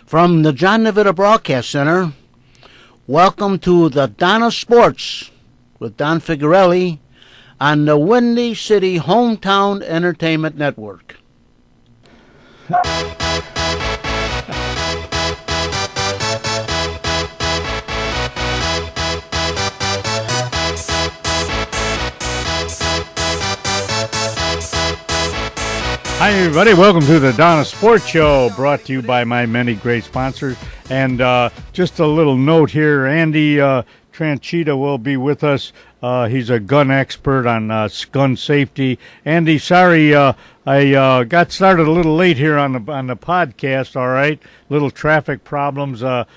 From the John Navita Broadcast Center, welcome to the Donna Sports with Don Figurelli on the Windy City Hometown Entertainment Network. Hi, everybody. Welcome to the Donna Sports Show, brought to you by my many great sponsors. And just a little note here, Andy Tranchita will be with us. He's a gun expert on gun safety. Andy, sorry, I got started a little late here on the podcast. All right, little traffic problems. But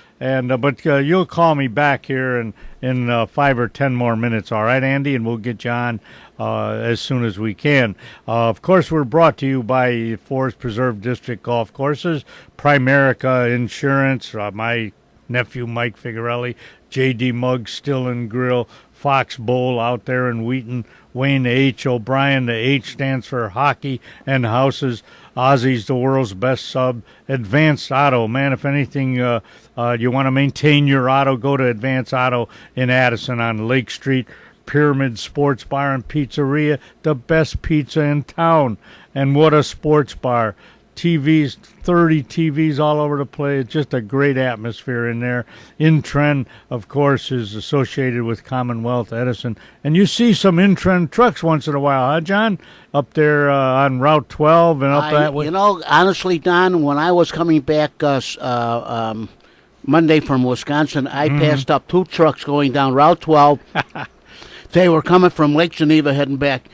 you'll call me back here in 5 or 10 more minutes. All right, Andy, and we'll get you on as soon as we can. Of course, we're brought to you by Forest Preserve District Golf Courses, Primerica Insurance, my nephew Mike Figurelli, J.D. Muggs Still and Grill, Fox Bowl out there in Wheaton, Wayne H. O'Brien. The H stands for Hockey and Houses. Ozzy's the world's best sub. Advanced Auto. Man, if anything, you want to maintain your auto, go to Advanced Auto in Addison on Lake Street. Pyramid Sports Bar and Pizzeria, the best pizza in town. And what a sports bar. TVs, 30 TVs all over the place. Just a great atmosphere in there. Intrend, of course, is associated with Commonwealth Edison. And you see some Intrend trucks once in a while, huh, John? Up there on Route 12 and up that way. You know, honestly, Don, when I was coming back Monday from Wisconsin, I passed up two trucks going down Route 12. They were coming from Lake Geneva heading back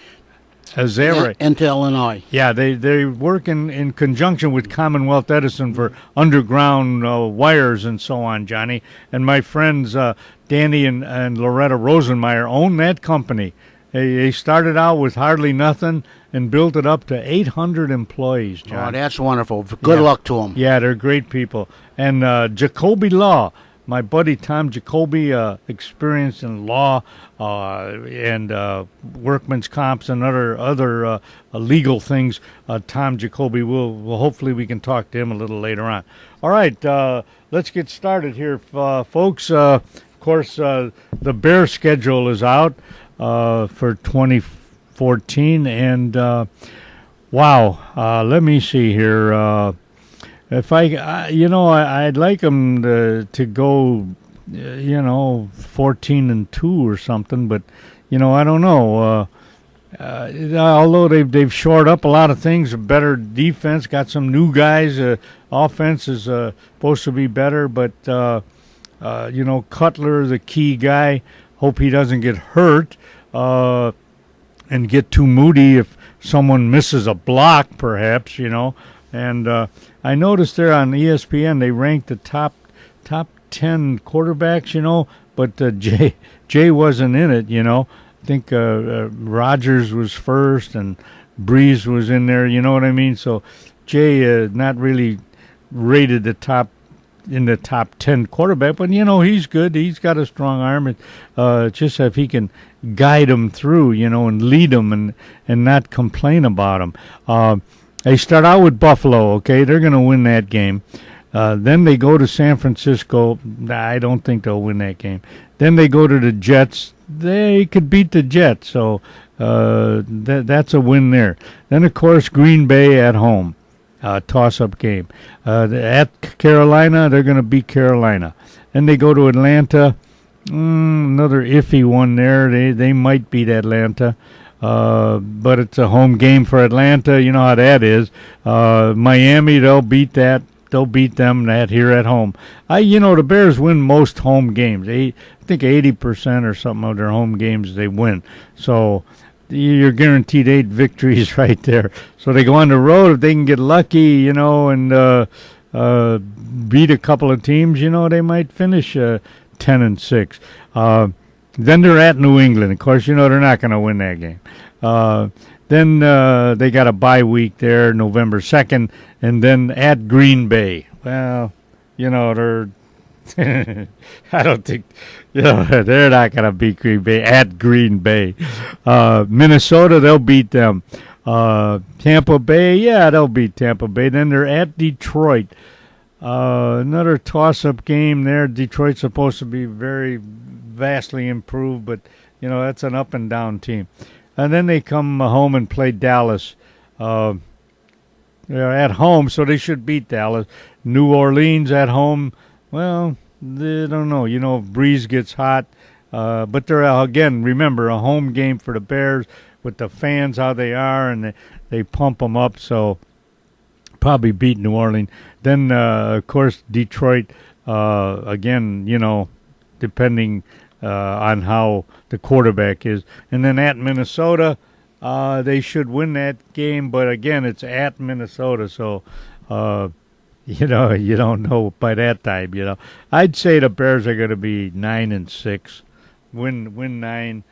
into Illinois. Yeah, they work in conjunction with Commonwealth Edison for underground wires and so on, Johnny. And my friends Danny and Loretta Rosenmeyer own that company. They started out with hardly nothing and built it up to 800 employees, John. Oh, that's wonderful. Good luck to them. Yeah, they're great people. And Jacoby Law. My buddy Tom Jacoby, experienced in law and workman's comps and other legal things. Tom Jacoby will hopefully we can talk to him a little later on. All right, let's get started here, folks. Of course, the Bear schedule is out for 2014, and wow, let me see here. If I'd like them to go, 14-2 or something, but I don't know. Although they've shored up a lot of things, a better defense, got some new guys. Offense is supposed to be better, but Cutler, the key guy, hope he doesn't get hurt and get too moody if someone misses a block, perhaps. And I noticed there on ESPN they ranked the top 10 quarterbacks, but Jay wasn't in it, I think Rodgers was first and Breeze was in there, you know what I mean? So Jay not really rated in the top 10 quarterback, but he's good. He's got a strong arm. Just if he can guide them through, and lead them and not complain about them. They start out with Buffalo, okay? They're going to win that game. Then they go to San Francisco. I don't think they'll win that game. Then they go to the Jets. They could beat the Jets, so that's a win there. Then, of course, Green Bay at home, toss-up game. At Carolina, they're going to beat Carolina. Then they go to Atlanta. Another iffy one there. They might beat Atlanta. But it's a home game for Atlanta. You know how that is. Miami, they'll beat that. They'll beat them here at home. The Bears win most home games. I think 80% or something of their home games they win. So you're guaranteed 8 victories right there. So they go on the road if they can get lucky, and beat a couple of teams. They might finish 10-6. Then they're at New England. Of course, they're not going to win that game. Then they got a bye week there, November 2nd, and then at Green Bay. Well, they're I don't think they're not going to beat Green Bay at Green Bay. Minnesota, they'll beat them. Tampa Bay, yeah, they'll beat Tampa Bay. Then they're at Detroit. Another toss-up game there. Detroit's supposed to be very vastly improved, but that's an up and down team. And then they come home and play Dallas. They're at home, so they should beat Dallas. New Orleans at home. Well, they don't know. If Breeze gets hot. But they're, again, remember, a home game for the Bears with the fans how they are, and they pump them up. So probably beat New Orleans. Then, of course, Detroit, again, depending on how the quarterback is. And then at Minnesota, they should win that game. But, again, it's at Minnesota. So, you don't know by that time, I'd say the Bears are going to be 9-6. Win 9,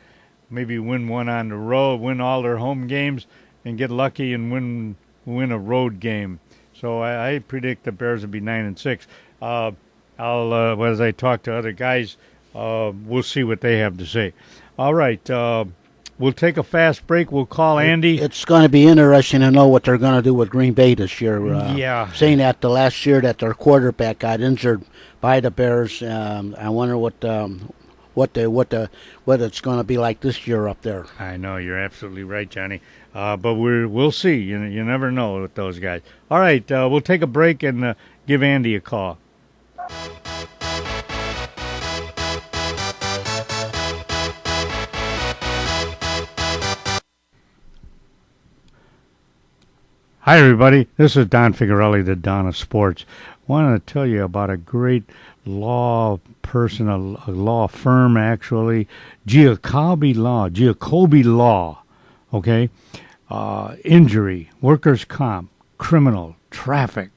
maybe win one on the road, win all their home games, and get lucky and win a road game. So I predict the Bears will be 9-6. As I talk to other guys, we'll see what they have to say. All right, we'll take a fast break. We'll call Andy. It's going to be interesting to know what they're going to do with Green Bay this year. Yeah. Saying that the last year that their quarterback got injured by the Bears, I wonder what it's going to be like this year up there. I know, you're absolutely right, Johnny. But we'll see. You never know with those guys. All right, we'll take a break and give Andy a call. Hi, everybody. This is Don Figuarelli, the Don of Sports. I want to tell you about a great law person, a law firm, actually, Giacobbe Law, okay? Injury, workers' comp, criminal, traffic.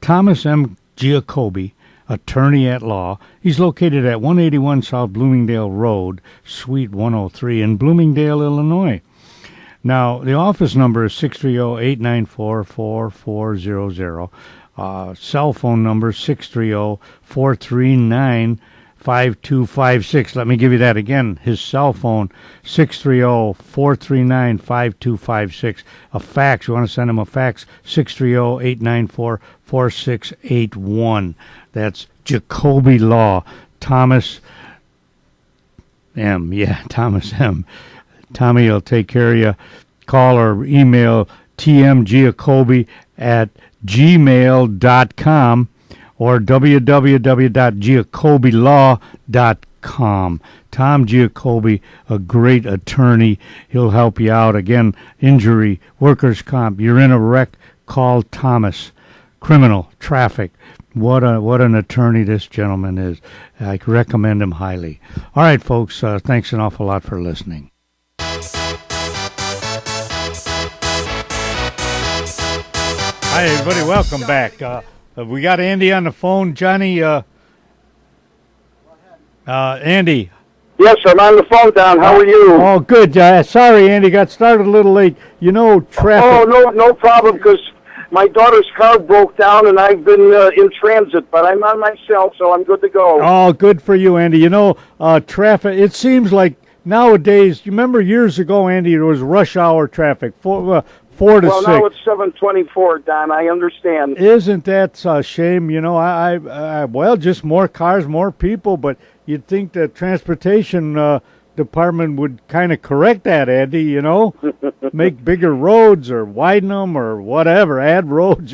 Thomas M. Giacobbe, attorney at law. He's located at 181 South Bloomingdale Road, Suite 103 in Bloomingdale, Illinois. Now, the office number is 630-894-4400. Cell phone number 630-439-5256. Let me give you that again. His cell phone, 630-439-5256. A fax, you want to send him a fax, 630-894-4681. That's Giacobbe Law. Thomas M. Yeah, Thomas M. Tommy will take care of you. Call or email tmgiacobbe@gmail.com or www.giacobbelaw.com. Tom Giacobbe, a great attorney. He'll help you out. Again, injury, workers' comp. You're in a wreck, call Thomas. Criminal, traffic. What an attorney this gentleman is. I recommend him highly. All right, folks, thanks an awful lot for listening. Hi, everybody. Welcome back. We got Andy on the phone. Johnny, Andy. Yes, I'm on the phone, Don. How are you? Oh, good. Sorry, Andy. Got started a little late. Traffic. Oh, no problem, because my daughter's car broke down, and I've been in transit, but I'm on myself, so I'm good to go. Oh, good for you, Andy. Traffic, it seems like nowadays, you remember years ago, Andy, there was rush hour traffic, 4 to 6. Well, now it's 7:24, Don. I understand. Isn't that a shame? Well, just more cars, more people, but you'd think the transportation department would kind of correct that, Andy, make bigger roads or widen them or whatever, add roads,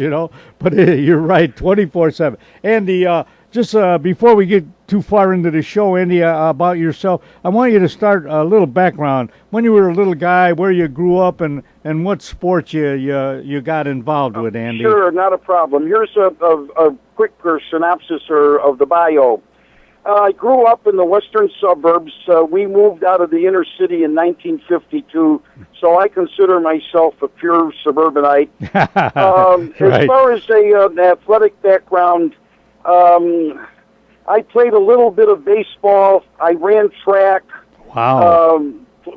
But you're right, 24/7. Andy, just before we get too far into the show, Andy, about yourself, I want you to start a little background. When you were a little guy, where you grew up, and what sports you got involved with, Andy. Sure, not a problem. Here's a quicker synopsis of the bio. I grew up in the western suburbs. We moved out of the inner city in 1952, so I consider myself a pure suburbanite. Right. As far as an athletic background, I played a little bit of baseball. I ran track. Wow.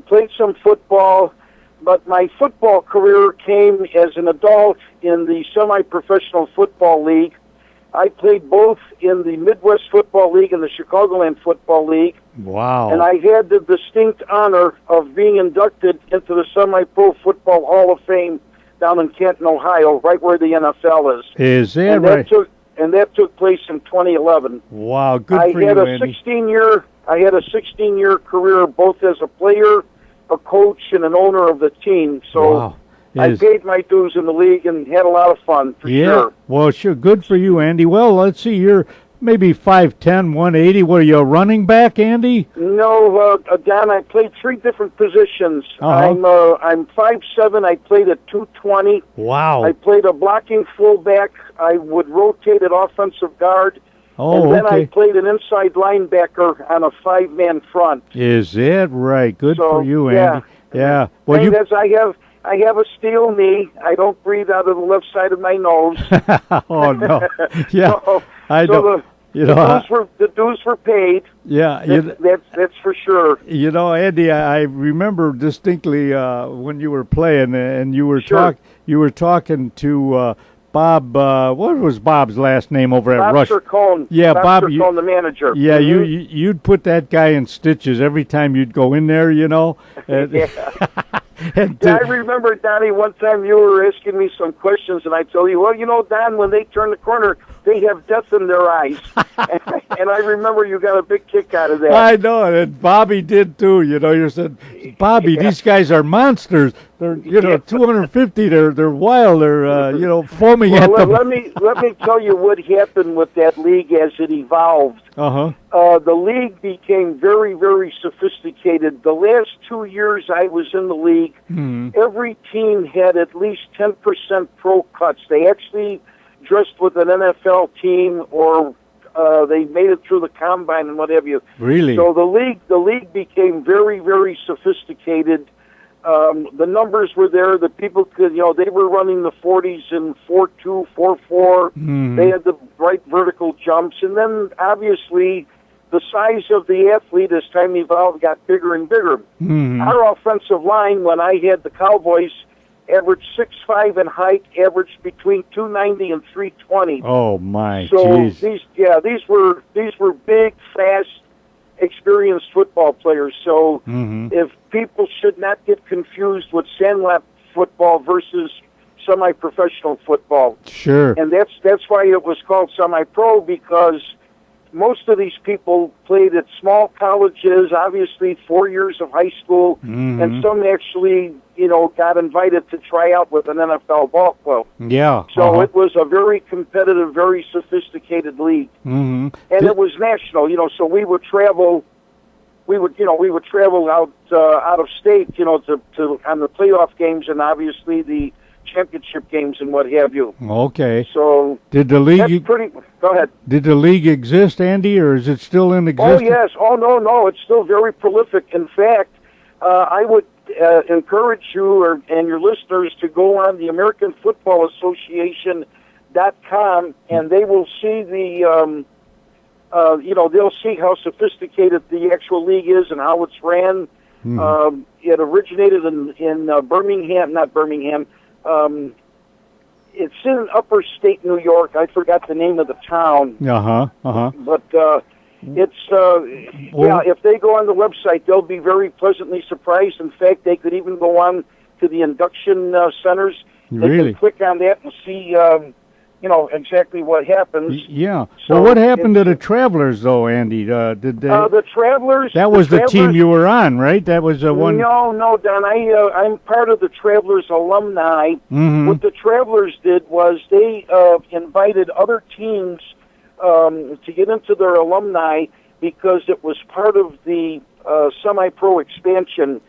Played some football, but my football career came as an adult in the semi-professional football league. I played both in the Midwest Football League and the Chicagoland Football League. Wow. And I had the distinct honor of being inducted into the Semi-Pro Football Hall of Fame down in Canton, Ohio, right where the NFL is. Is that and right? and that took place in 2011. Wow, good I for had you, a Andy. 16-year career, both as a player, a coach, and an owner of the team. So Wow. I Is- paid my dues in the league and had a lot of fun, for yeah. sure. Well, sure. Good for you, Andy. Well, let's see. You're maybe 5'10", 180. What are you, a running back, Andy? No, Don, I played 3 different positions. Uh-huh. I'm 5'7". I played at 220. Wow. I played a blocking fullback. I would rotate at offensive guard. And then I okay. played an inside linebacker on a 5-man front. Is that right? Good So, for you, yeah. Andy. Yeah. Well, Thing you. is, I have a steel knee. I don't breathe out of the left side of my nose. Oh no. Yeah. So, I so don't. the dues were paid. Yeah. That's for sure. You know, Andy, I remember distinctly when you were playing, and you were Sure. talking to Bob. What was Bob's last name over at Bob Rush? Sircone. Yeah, Bob, Sircone, the manager. Yeah, Mhm. you'd put that guy in stitches every time you'd go in there. You know. And, Yeah. and, Yeah, I remember, Donnie, one time you were asking me some questions, and I told you, well, you know, Don, when they turn the corner, they have death in their eyes. And I remember you got a big kick out of that. I know, and Bobby did too. You know, you said, Bobby, Yeah. these guys are monsters. They're, Yeah. 250. They're wild. They're, foaming Well, at them. let me tell you what happened with that league as it evolved. The league became very, very sophisticated. The last 2 years I was in the league, every team had at least 10% pro cuts. They actually dressed with an NFL team, or they made it through the combine and what have you. Really? So the league became very, very sophisticated. The numbers were there. The people could, they were running the 40s in 4.2, 4.4. They had the right vertical jumps. And then, obviously, the size of the athlete as time evolved got bigger and bigger. Our offensive line, when I had the Cowboys, averaged 6'5" in height, averaged between 290 and 320. Oh, my, So geez. these were big, fast, experienced football players. So if people should not get confused with sandlap football versus semi-professional football. Sure. And that's why it was called semi-pro, because most of these people played at small colleges, obviously 4 years of high school, and some actually, got invited to try out with an NFL ball club. Yeah. So it was a very competitive, very sophisticated league. And it was national, so we would travel. We would travel out of state, to on the playoff games and obviously the championship games and what have you. Okay. So Did the league Go ahead. Did the league exist, Andy, or is it still in existence? Oh yes. Oh no. It's still very prolific. In fact, I would encourage you and your listeners to go on the American Football Association.com, and they will see they'll see how sophisticated the actual league is and how it's ran. It originated in Birmingham, not Birmingham. It's in upper state New York. I forgot the name of the town. But it's if they go on the website, they'll be very pleasantly surprised. In fact, they could even go on to the induction centers. They Really? can click on that and see exactly what happens. Yeah. So Well, what happened to the Travelers, though, Andy? Did they? The Travelers. That was the team Travelers- you were on, right? That was the one. No, Don. I'm part of the Travelers alumni. What the Travelers did was they invited other teams to get into their alumni because it was part of the semi-pro expansion,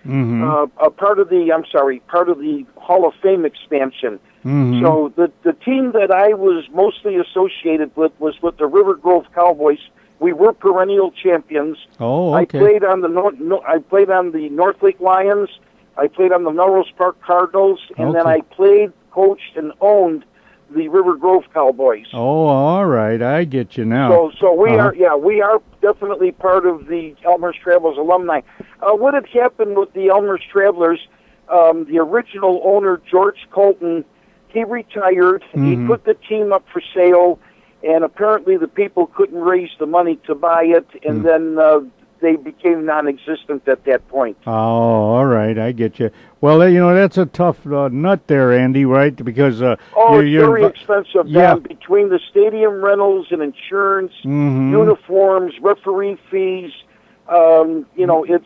part of the Hall of Fame expansion. So the team that I was mostly associated with was with the River Grove Cowboys. We were perennial champions. Oh, I okay. played on the North Lake Lions. I played on the Melrose Park Cardinals, and then Okay. I played, coached, and owned the River Grove Cowboys. Oh, all right. I get you now. So we are definitely part of the Elmhurst Travelers alumni. What had happened with the Elmhurst Travelers? The original owner, George Colton, he retired. He put the team up for sale, and apparently the people couldn't raise the money to buy it. And then they became non-existent at that point. Oh, all right, I get you. Well, that's a tough nut there, Andy, right? Because It's very expensive. Yeah. Don, between the stadium rentals and insurance, Mm-hmm. uniforms, referee fees. It's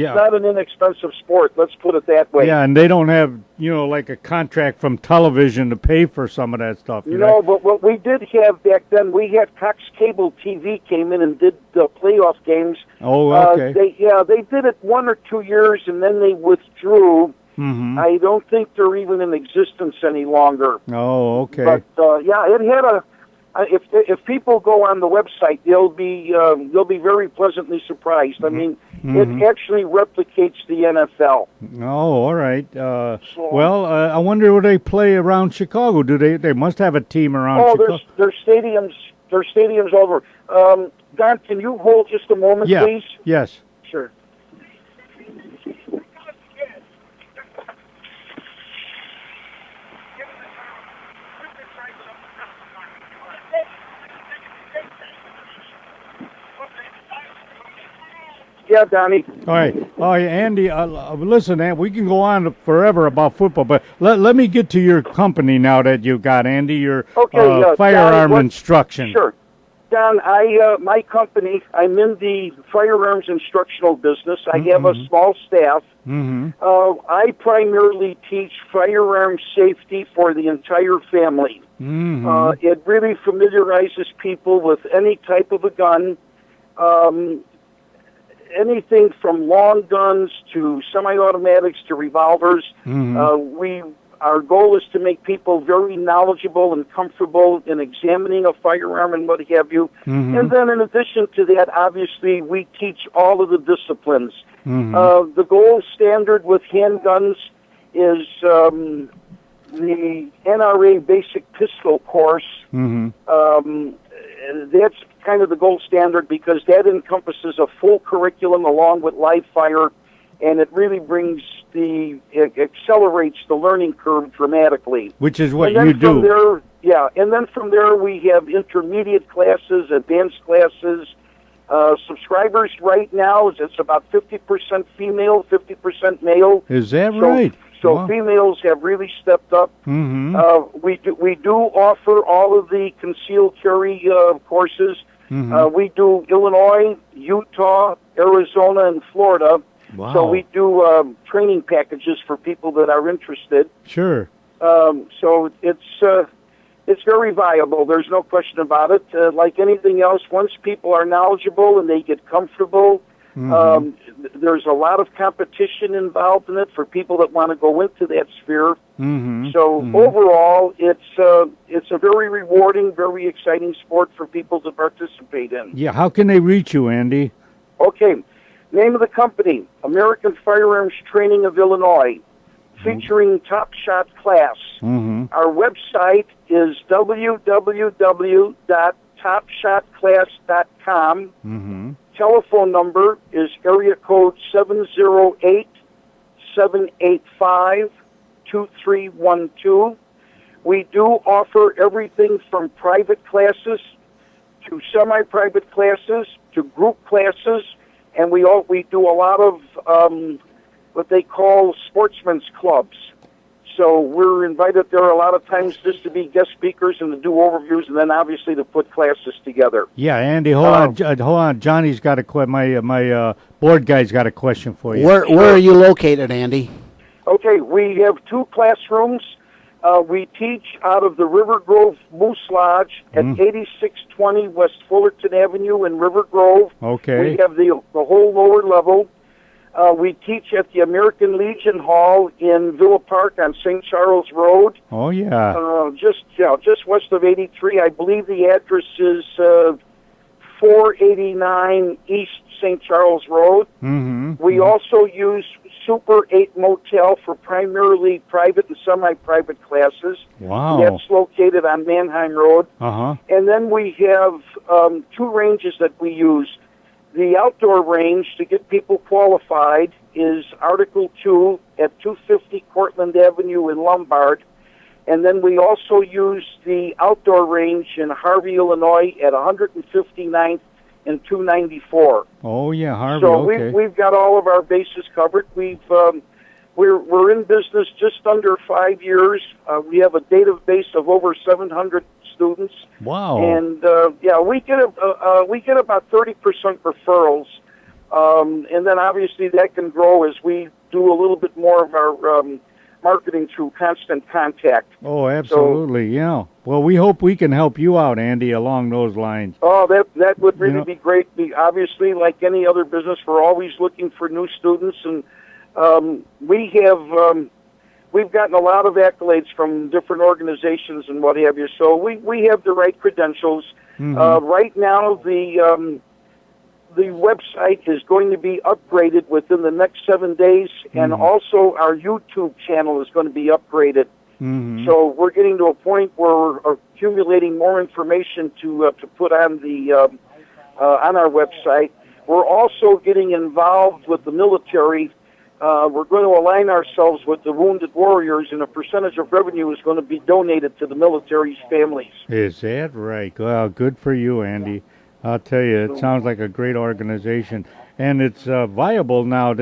not an inexpensive sport. Let's put it that way. Yeah, and they don't have, like a contract from television to pay for some of that stuff. No, but what we did have back then, we had Cox Cable TV came in and did the playoff games. Oh, okay. They did it 1 or 2 years, and then they withdrew. Mm-hmm. I don't think they're even in existence any longer. Oh, okay. But it had a. If people go on the website, they'll be very pleasantly surprised. I mean, it actually replicates the NFL. Oh, all right. I wonder where they play around Chicago. Do they must have a team around Chicago? There's stadiums all over. Don, can you hold just a moment, please? Yes. Sure. Yeah, Donnie. All right. Andy, listen, we can go on forever about football, but let me get to your company now that you've got, Andy, your firearm instruction. Sure. Don, my company, I'm in the firearms instructional business. I have a small staff. Mm-hmm. I primarily teach firearm safety for the entire family. Mm-hmm. It really familiarizes people with any type of a gun. Anything from long guns to semi-automatics to revolvers. Mm-hmm. Our goal is to make people very knowledgeable and comfortable in examining a firearm and what have you. Mm-hmm. And then in addition to that, obviously, we teach all of the disciplines. Mm-hmm. The gold standard with handguns is the NRA basic pistol course. Mm-hmm. That's kind of the gold standard because that encompasses a full curriculum along with live fire, and it really accelerates the learning curve dramatically. Which is what you do. And then from there we have intermediate classes, advanced classes. Subscribers right now, it's about 50% female, 50% male. Is that right? So wow. Females have really stepped up. Mm-hmm. We do offer all of the concealed carry courses. Mm-hmm. We do Illinois, Utah, Arizona, and Florida. Wow. So we do training packages for people that are interested. Sure. So it's very viable. There's no question about it. Like anything else, once people are knowledgeable and they get comfortable, there's a lot of competition involved in it for people that want to go into that sphere. Mm-hmm. So overall, it's a very rewarding, very exciting sport for people to participate in. Yeah, how can they reach you, Andy? Okay, name of the company, American Firearms Training of Illinois, featuring Top Shot Class. Mm-hmm. Our website is www.topshotclass.com. Mm-hmm. Telephone number is area code 708-785-2312. We do offer everything from private classes to semi-private classes to group classes, and we do a lot of what they call sportsmen's clubs. So we're invited there a lot of times just to be guest speakers and to do overviews, and then obviously to put classes together. Yeah, Andy, hold on. Johnny's got my board guy's got a question for you. Where are you located, Andy? Okay, we have 2 classrooms. We teach out of the River Grove Moose Lodge at 8620 West Fullerton Avenue in River Grove. Okay. We have the whole lower level. We teach at the American Legion Hall in Villa Park on St. Charles Road. Oh, yeah. Just west of 83. I believe the address is 489 East St. Charles Road. Mm-hmm. We also use Super 8 Motel for primarily private and semi-private classes. Wow. That's located on Mannheim Road. Uh-huh. And then we have 2 ranges that we use. The outdoor range to get people qualified is Article 2 at 250 Cortland Avenue in Lombard. And then we also use the outdoor range in Harvey, Illinois at 159th and 294. Oh yeah, Harvey. So Okay. we've got all of our bases covered. We're in business just under 5 years. We have a database of over 700 students, Wow. and we get about 30% referrals, and then obviously that can grow as we do a little bit more of our marketing through constant contact. Oh, absolutely. Yeah. Well, we hope we can help you out, Andy, along those lines. Oh, that would really You know- be great. Obviously, like any other business, we're always looking for new students, and we've gotten a lot of accolades from different organizations and what have you. So we have the right credentials. Right now, the website is going to be upgraded within the next 7 days, and also our YouTube channel is going to be upgraded. So we're getting to a point where we're accumulating more information to put on the on our website. We're also getting involved with the military. We're going to align ourselves with the Wounded Warriors, and a percentage of revenue is going to be donated to the military's families. Is that right? Well, good for you, Andy. I'll tell you, it sounds like a great organization, and it's viable now.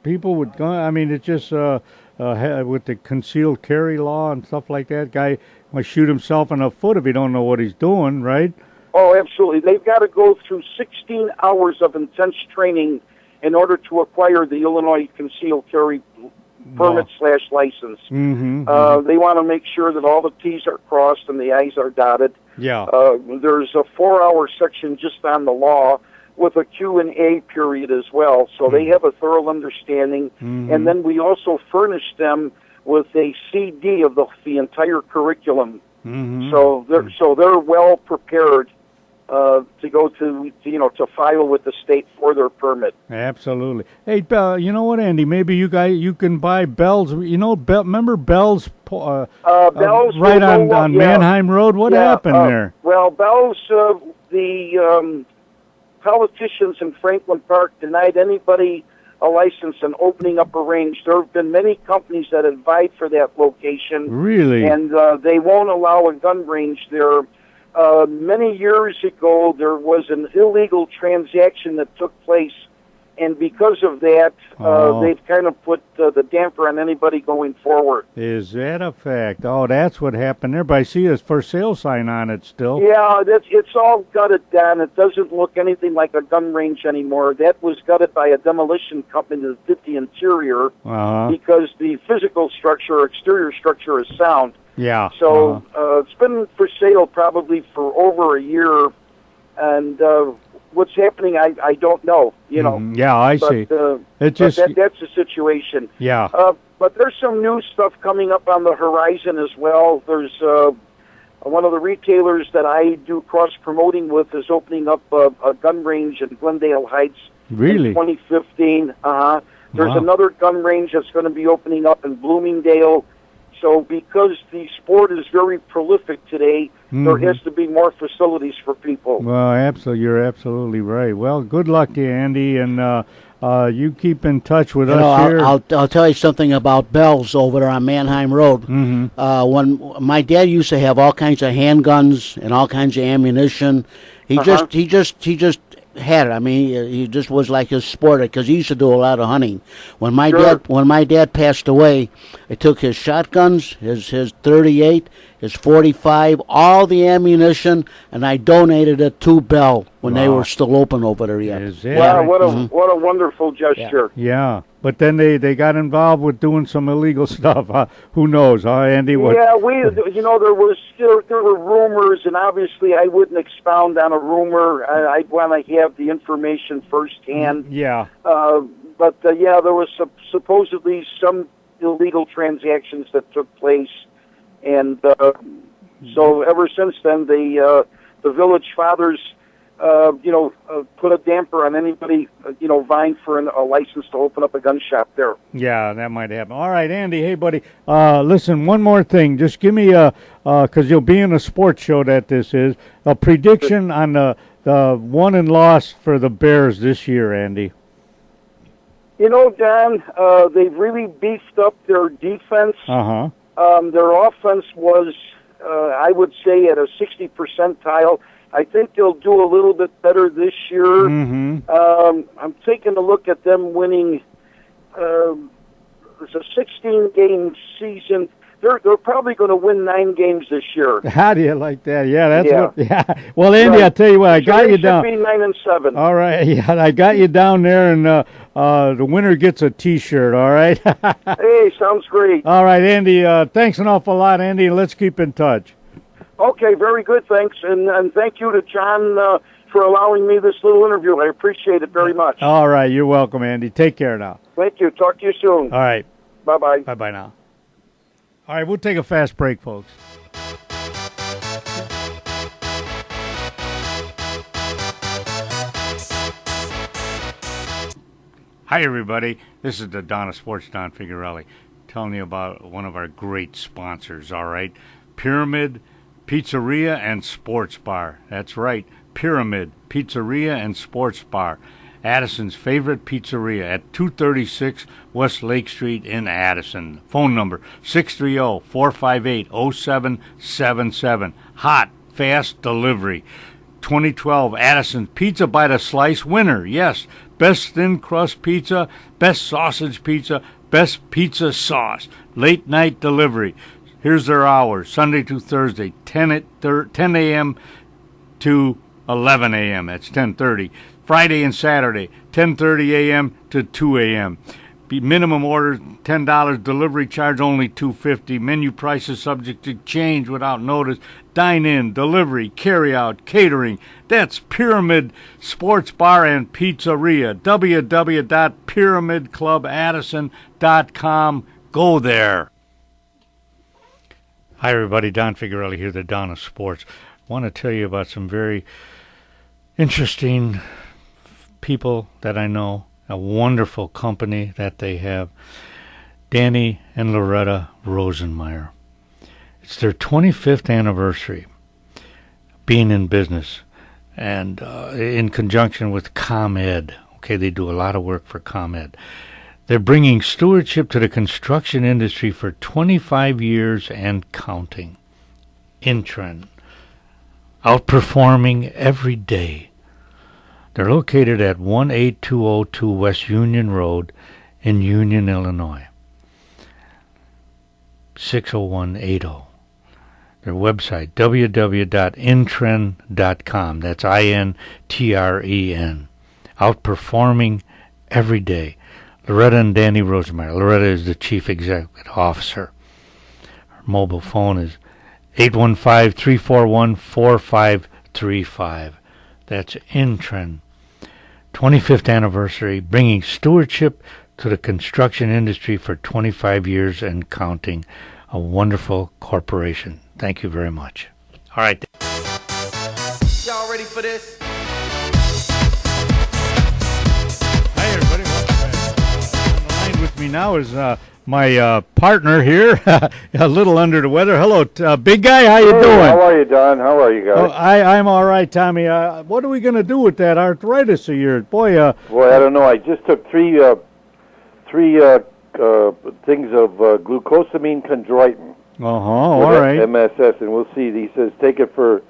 People would go. I mean, it's just with the concealed carry law and stuff like that. Guy might shoot himself in the foot if he don't know what he's doing, right? Oh, absolutely. They've got to go through 16 hours of intense training in order to acquire the Illinois concealed carry permit/license. They want to make sure that all the T's are crossed and the I's are dotted. Yeah. There's a 4-hour section just on the law with a Q&A period as well, so they have a thorough understanding. And then we also furnish them with a CD of the entire curriculum. So they're well prepared to go to file with the state for their permit. Absolutely. Hey, you know what, Andy? Maybe you can buy Bell's. Remember Bell's? Bell's right on Manheim Road. What happened there? Well, Bell's, the politicians in Franklin Park denied anybody a license and opening up a range. There have been many companies that have vied for that location. Really? And they won't allow a gun range there. Many years ago, there was an illegal transaction that took place, and because of that, they've kind of put the damper on anybody going forward. Is that a fact? Oh, that's what happened there. But I see a for sale sign on it still. Yeah, it's all gutted down. It doesn't look anything like a gun range anymore. That was gutted by a demolition company that did the interior because the physical structure, exterior structure is sound. Yeah. So it's been for sale probably for over a year, and what's happening, I don't know. Yeah, I see. That's the situation. Yeah. But there's some new stuff coming up on the horizon as well. There's one of the retailers that I do cross promoting with is opening up a gun range in Glendale Heights. Really? In 2015. There's another gun range that's going to be opening up in Bloomingdale. So because the sport is very prolific today, there has to be more facilities for people. Well, absolutely, you're absolutely right. Well, good luck to you, Andy, and you keep in touch with us here. I'll tell you something about Bell's over there on Manheim Road. When my dad used to have all kinds of handguns and all kinds of ammunition, he just had it. I mean, he just was like his sport because he used to do a lot of hunting. When my dad passed away, I took his shotguns, his 38, his 45, all the ammunition, and I donated it to Bell when they were still open over there yet. Wow, what a wonderful gesture. Yeah. But then they got involved with doing some illegal stuff. Who knows, Andy? What? Yeah, there were rumors, and obviously I wouldn't expound on a rumor. I'd want to have the information firsthand. Yeah. But there was supposedly some illegal transactions that took place, and so ever since then, the village fathers put a damper on anybody, vying for a license to open up a gun shop there. Yeah, that might happen. All right, Andy. Hey, buddy. Listen, one more thing. Just give me because you'll be in a sports show that this is, a prediction on the won and loss for the Bears this year, Andy. Don, they've really beefed up their defense. Their offense was, I would say, at a 60 percentile. I think they'll do a little bit better this year. I'm taking a look at them winning. It's a 16-game season. They're probably going to win 9 games this year. How do you like that? Yeah, that's Yeah. what. Yeah. Well, Andy, Right. I'll tell you what. I got they you should down. be 9-7. All right. Yeah, I got you down there, and the winner gets a T-shirt. All right. Hey, sounds great. All right, Andy. Thanks an awful lot, Andy. Let's keep in touch. Okay, very good. Thanks, and thank you to John for allowing me this little interview. I appreciate it very much. All right. You're welcome, Andy. Take care now. Thank you. Talk to you soon. All right. Bye-bye. Bye-bye now. All right, we'll take a fast break, folks. Hi, everybody. This is the Donna Sports, Don Figuarelli, telling you about one of our great sponsors, all right? Pyramid Pizzeria and Sports Bar. That's right, Pyramid Pizzeria and Sports Bar. Addison's favorite pizzeria at 236 West Lake Street in Addison. Phone number 630-458-0777. Hot, fast delivery. 2012 Addison's Pizza by the Slice winner. Yes, best thin crust pizza, best sausage pizza, best pizza sauce. Late night delivery. Here's their hours, Sunday to Thursday, 10 a.m. to 11 a.m. That's 10:30. Friday and Saturday, 10:30 a.m. to 2 a.m. Minimum order $10. Delivery charge only $2.50. Menu prices subject to change without notice. Dine in, delivery, carry out, catering. That's Pyramid Sports Bar and Pizzeria. www.pyramidclubaddison.com. Go there. Hi everybody, Don Figuarelli here, the Don of Sports. I want to tell you about some very interesting people that I know, a wonderful company that they have, Danny and Loretta Rosenmeyer. It's their 25th anniversary being in business, and in conjunction with ComEd. Okay, they do a lot of work for ComEd. They're bringing stewardship to the construction industry for 25 years and counting. Intren, outperforming every day. They're located at 18202 West Union Road in Union, Illinois. 60180. Their website, www.intren.com. That's INTREN. Outperforming every day. Loretta and Danny Rosenmeyer. Loretta is the Chief Executive Officer. Her mobile phone is 815-341-4535. That's Intren. 25th anniversary, bringing stewardship to the construction industry for 25 years and counting. A wonderful corporation. Thank you very much. All right. Y'all ready for this? Hi, everybody. Welcome back. On the line with me now is my partner here, a little under the weather. Hello, big guy. How you doing? How are you, Don? How are you guys? Oh, I'm all right, Tommy. What are we going to do with that arthritis of yours? Boy, Boy, I don't know. I just took three things of glucosamine chondroitin. all with right. MSS, and we'll see. He says take it for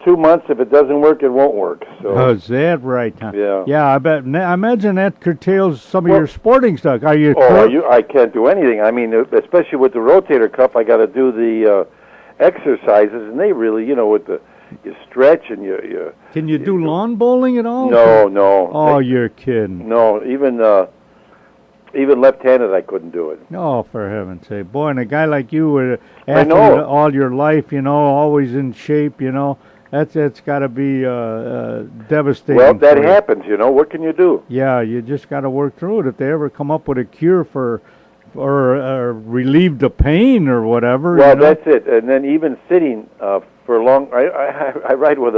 2 months. If it doesn't work, it won't work. So Oh, is that right? Huh? Yeah. Yeah, I bet. I imagine that curtails some of your sporting stuff. Are you? I can't do anything. I mean, especially with the rotator cuff, I got to do the exercises, and they really, with the you stretch and you. Can you do lawn bowling at all? No. Oh, you're kidding. No, even left-handed, I couldn't do it. Oh, for heaven's sake. Boy, and a guy like you, with I know. all your life, always in shape, that's got to be devastating. Well, that for you. happens, What can you do? Yeah, you just got to work through it. If they ever come up with a cure or relieve the pain or whatever. Well, that's it. And then even sitting for long, I ride with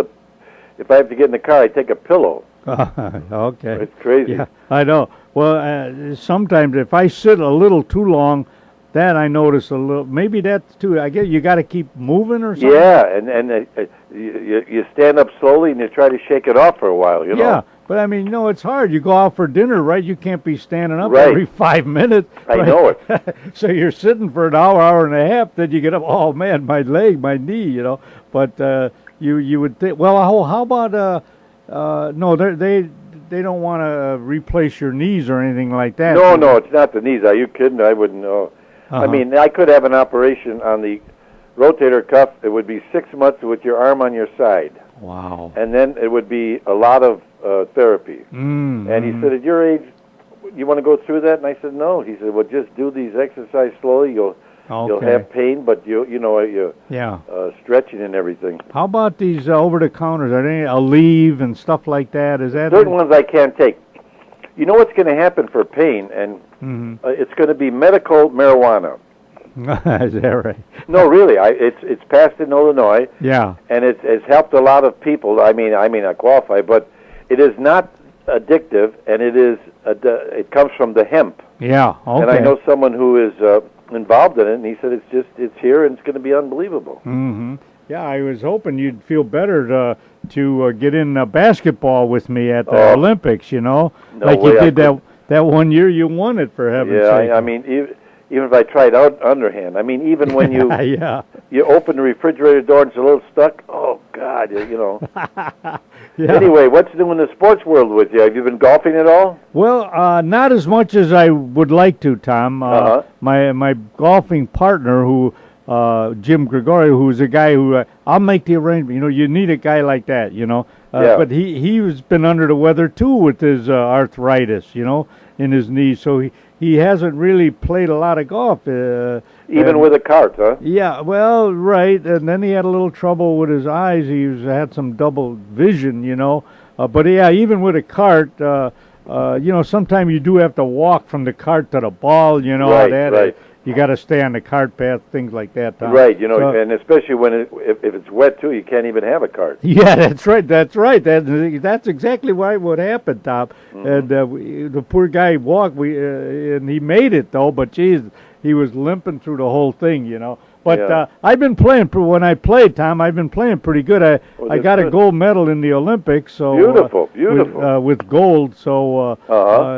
if I have to get in the car, I take a pillow. Okay. It's crazy. Yeah, I know. Well, sometimes if I sit a little too long, that I notice a little. Maybe that's too. I guess you got to keep moving or something. Yeah, and you stand up slowly and you try to shake it off for a while. Yeah, but I mean, it's hard. You go out for dinner, right? You can't be standing up Right. every 5 minutes. I right? know it. So you're sitting for an hour and a half. Then you get up. Oh man, my leg, my knee. But you would think. Well, how about no, they don't want to replace your knees or anything like that. No, it's not the knees. Are you kidding? I wouldn't know. I mean, I could have an operation on the rotator cuff. It would be 6 months with your arm on your side. Wow. And then it would be a lot of therapy. Mm-hmm. And he said, at your age, you want to go through that? And I said, no. He said, well, just do these exercises slowly. You'll have pain, but you're stretching and everything. How about these over-the-counters? Are they Aleve and stuff like that? Is that certain ones I can't take? You know what's going to happen for pain, and it's going to be medical marijuana. Is that right? No, really. It's passed in Illinois. Yeah. And it's helped a lot of people. I mean, I qualify, but it is not addictive, and it comes from the hemp. Yeah. Okay. And I know someone who is involved in it, and he said it's here and it's going to be unbelievable. Mm-hmm. Yeah, I was hoping you'd feel better to get in basketball with me at the Olympics. You know, no like way you did that one year you won it, for heaven's sake. Yeah, I mean, even if I tried underhand, I mean, even when you you open the refrigerator door and it's a little stuck. Oh God, you know. Yeah. Anyway, what's new in the sports world with you? Have you been golfing at all? Well, not as much as I would like to, Tom. My golfing partner, who Jim Gregorio, who's a guy who I'll make the arrangement. You know, you need a guy like that. You know, but he's been under the weather too with his arthritis. You know, in his knees, so he hasn't really played a lot of golf. Even with a cart, huh? Yeah, well, right. And then he had a little trouble with his eyes. Had some double vision, you know. But yeah, even with a cart, you know, sometimes you do have to walk from the cart to the ball, you know. Right. You got to stay on the cart path, things like that, Tom. Right, you know, and especially when if it's wet too, you can't even have a cart. Yeah, that's right. That's exactly what happened, Tom. And the poor guy walked. And he made it though. But geez, he was limping through the whole thing, you know. But I've been playing. When I played, Tom, I've been playing pretty good. I got a gold medal in the Olympics. So beautiful. With gold. So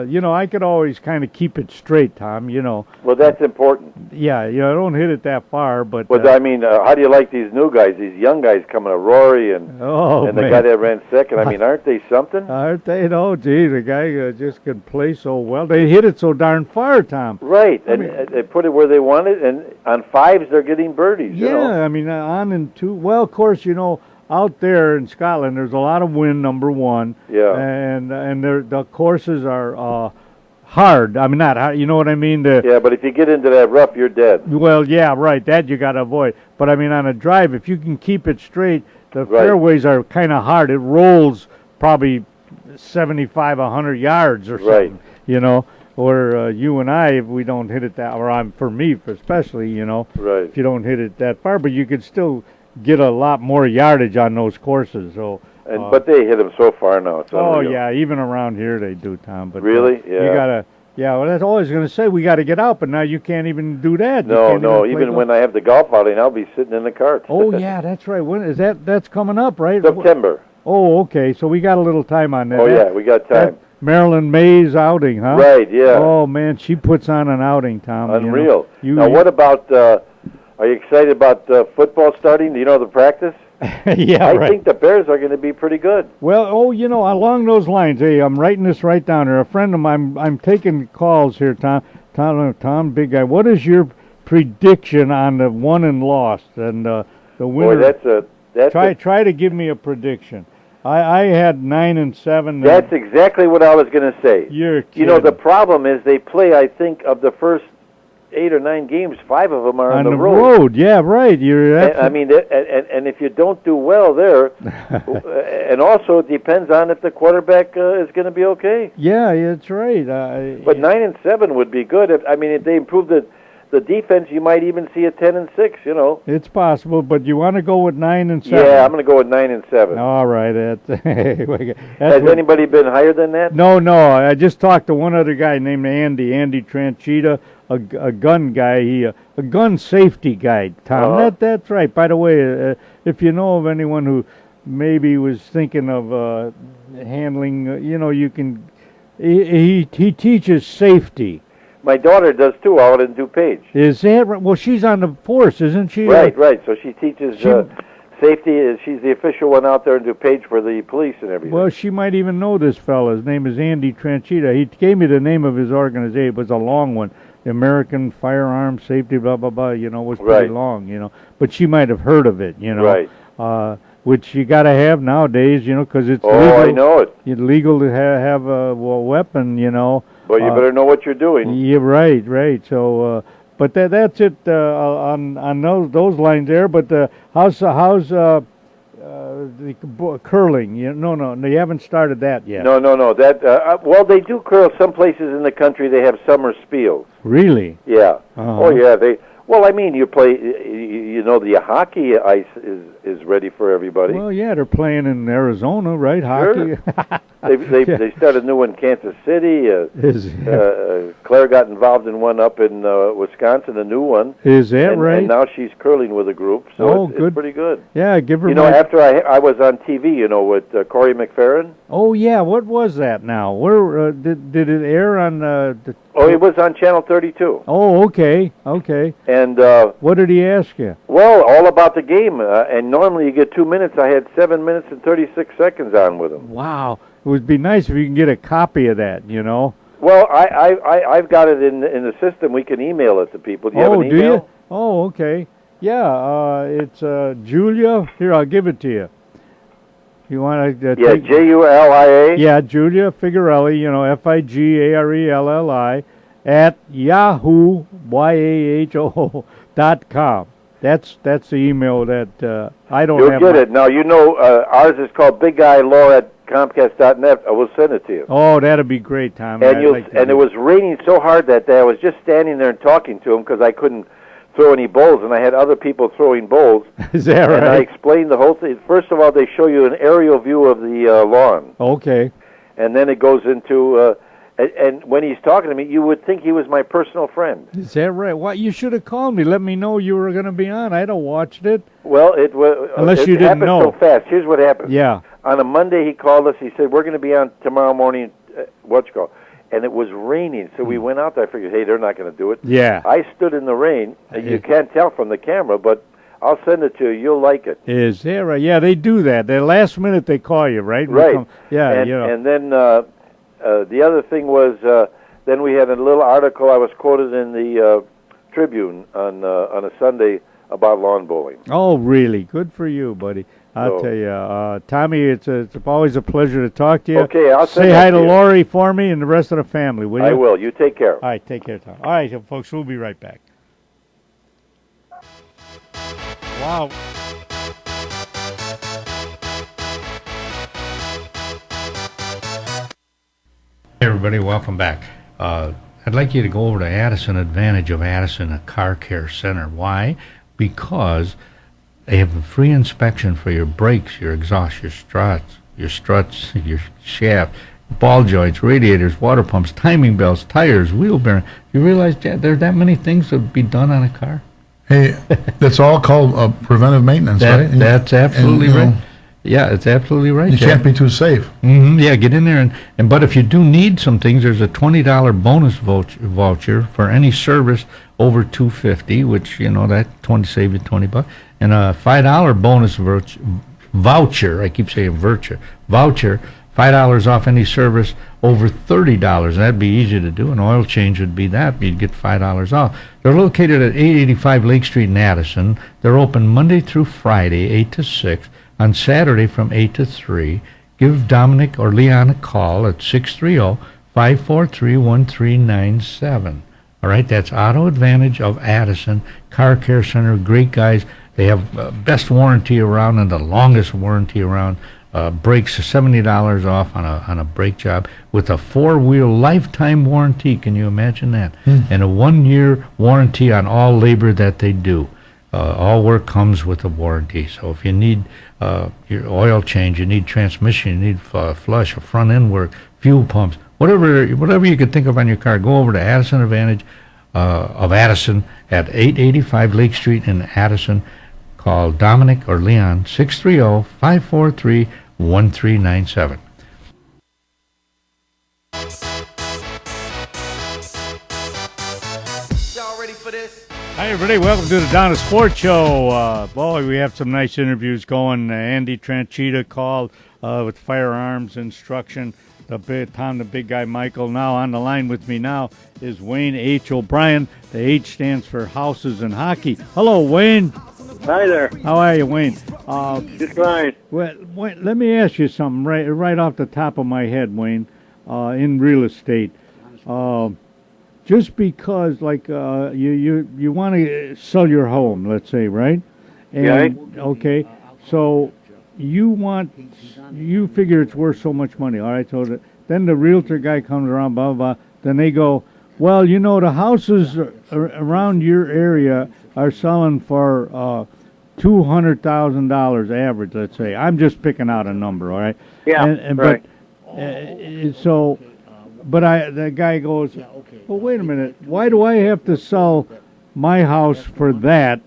you know, I could always kind of keep it straight, Tom. You know. Well, that's important. Yeah, I don't hit it that far, but. But I mean, how do you like these new guys? These young guys coming, Rory and the guy that ran second. I mean, aren't they something? Aren't they? Oh, gee, the guy just can play so well. They hit it so darn far, Tom. Right, they put it where they want it, and on fives they're getting birdies. Yeah, you know? I mean, on and two. Well, of course, you know, out there in Scotland, there's a lot of wind. Number one. Yeah. And the courses are hard. I mean, not hard. You know what I mean? Yeah, but if you get into that rough, you're dead. Well, yeah, right. That you got to avoid. But I mean, on a drive, if you can keep it straight, the fairways are kind of hard. It rolls probably 75, 100 yards or something. Right. You know. Or you and I, if we don't hit it that, or for me especially, you know, if you don't hit it that far, but you could still get a lot more yardage on those courses. So, but they hit them so far now. It's unreal. Yeah, even around here they do, Tom. But really, yeah, you gotta. Yeah, well, that's all I was gonna say. We got to get out, but now you can't even do that. No. Even when I have the golf outing, I'll be sitting in the cart. Oh yeah, that's right. When is that? That's coming up, right? September. Oh, okay. So we got a little time on that. Oh yeah, we got time. Marilyn May's outing, huh? Right, yeah. Oh, man, she puts on an outing, Tom. Unreal. You know. Now, what about, are you excited about football starting? Do you know the practice? Yeah, I think the Bears are going to be pretty good. Well, you know, along those lines, hey, I'm writing this right down here. A friend of mine, I'm taking calls here, Tom, big guy. What is your prediction on the won and lost and the winner? Boy, try to give me a prediction. I had 9 and 7. That's exactly what I was going to say. You're kidding. You know, the problem is they play, I think, of the first 8 or 9 games, 5 of them are on the road. Yeah, right. I mean, and if you don't do well there, and also it depends on if the quarterback is going to be okay. Yeah, that's right. But 9 and 7 would be good. If they improve the defense, you might even see a 10 and 6. You know, it's possible. But you want to go with 9 and 7? Yeah, I'm going to go with 9 and 7. All right. Has anybody been higher than that? No. I just talked to one other guy named Andy Tranchita, a gun guy. A gun safety guy. Tom, that's right. By the way, if you know of anyone who maybe was thinking of handling, you know, you can. He teaches safety. My daughter does too, out in DuPage. Is that right? Well, she's on the force, isn't she? Right. So she teaches safety is, she's the official one out there to do page for the police and everything. Well, she might even know this fella. His name is Andy Tranchita. He gave me the name of his organization. It was a long one. The American Firearms Safety, blah, blah, blah, you know, was pretty long, you know. But she might have heard of it, you know. Right. Which you got to have nowadays, you know, because it's legal. I know it. It's legal to have a weapon, you know. But you better know what you're doing. Yeah, right. So, but that's it on those lines there. But how's the curling? No, you haven't started that yet. No. That well, they do curl. Some places in the country they have summer spiels. Really? Yeah. Oh yeah. Well, I mean, you play. You know, the hockey ice is ready for everybody. Well, yeah, they're playing in Arizona, right? Hockey. Sure. They started a new one in Kansas City. Claire got involved in one up in Wisconsin, a new one. Is that right? And now she's curling with a group, so it's pretty good. Yeah, give her. You know, after I was on TV, you know, with Corey McFerrin. Oh yeah, what was that now? Where did it air on? Oh, it was on Channel 32. Oh, okay. And what did he ask you? Well, all about the game. And normally you get 2 minutes. I had 7 minutes and 36 seconds on with him. Wow, it would be nice if you can get a copy of that. You know. Well, I've got it in the system. We can email it to people. Do you have an email? Do you? Oh, okay. Yeah, it's Julia. Here, I'll give it to you. You want to? Julia. Yeah, Julia Figarelli. You know, Figarelli at yahoo.com. That's the email that I don't have. You'll get it. Now, you know, ours is called BigGuyLaw@Comcast.net. I will send it to you. Oh, that'd be great, Tom. And it was raining so hard that day. I was just standing there and talking to him because I couldn't throw any bowls, and I had other people throwing bowls. Is that right? And I explained the whole thing. First of all, they show you an aerial view of the lawn. Okay. And then it goes into... And when he's talking to me, you would think he was my personal friend. Is that right? Well, you should have called me. Let me know you were going to be on. I'd have watched it. Well, it was... Unless you didn't know. It happened so fast. Here's what happened. Yeah. On a Monday, he called us. He said, we're going to be on tomorrow morning, and it was raining, so we went out there. I figured, hey, they're not going to do it. Yeah. I stood in the rain. You can't tell from the camera, but I'll send it to you. You'll like it. Is that right? Yeah, they do that. The last minute they call you, right? Right. Yeah, and then the other thing was, then we had a little article I was quoted in the Tribune on a Sunday about lawn bowling. Oh, really? Good for you, buddy. I'll tell you, Tommy, it's always a pleasure to talk to you. Okay, I'll say hi to Lori for me and the rest of the family, will you? I will. You take care. All right, take care, Tom. All right, folks, we'll be right back. Wow. Hey, everybody, welcome back. I'd like you to go over to Addison Advantage of Addison, a car care center. Why? Because they have a free inspection for your brakes, your exhaust, your struts, your shaft, ball joints, radiators, water pumps, timing belts, tires, wheel bearing. You realize that there are that many things that would be done on a car? Hey, that's all called preventive maintenance, right? That's absolutely right. Yeah, it's absolutely right. You can't be too safe. Mm-hmm. Yeah, get in there and but if you do need some things, there's a $20 bonus voucher for any service over $250, which that save you $20, and a $5 bonus voucher. I keep saying voucher. $5 off any service over $30. That'd be easy to do. An oil change would be that. You'd get $5 off. They're located at 885 Lake Street in Addison. They're open Monday through Friday, 8 to 6. On Saturday from 8 to 3, give Dominic or Leon a call at 630-543-1397. All right, that's Auto Advantage of Addison, Car Care Center, great guys. They have best warranty around and the longest warranty around. Brakes $70 off on a brake job with a 4-wheel lifetime warranty. Can you imagine that? And a 1-year warranty on all labor that they do. All work comes with a warranty. So if you need your oil change, you need transmission, you need flush, a front end work, fuel pumps, whatever you could think of on your car, go over to Addison Advantage of Addison at 885 Lake Street in Addison. Call Dominic or Leon 630-543-1397. Y'all ready for this? Hi, everybody. Welcome to the Donna Sports Show. Boy, we have some nice interviews going. Andy Tranchita called with firearms instruction. Tom, the big guy, Michael. Now on the line with me now is Wayne H. O'Brien. The H stands for houses and hockey. Hello, Wayne. Hi there. How are you, Wayne? Just fine. Well, Wayne, let me ask you something right off the top of my head, Wayne. In real estate, just because, like, you want to sell your home, let's say, right? And, yeah. Okay. So you figure it's worth so much money, all right? So then the realtor guy comes around, blah, blah, blah. Then they go, well, the houses around your area are selling for $200,000 average, let's say. I'm just picking out a number, all right? Yeah, right. The guy goes, well, wait a minute. Why do I have to sell my house for that?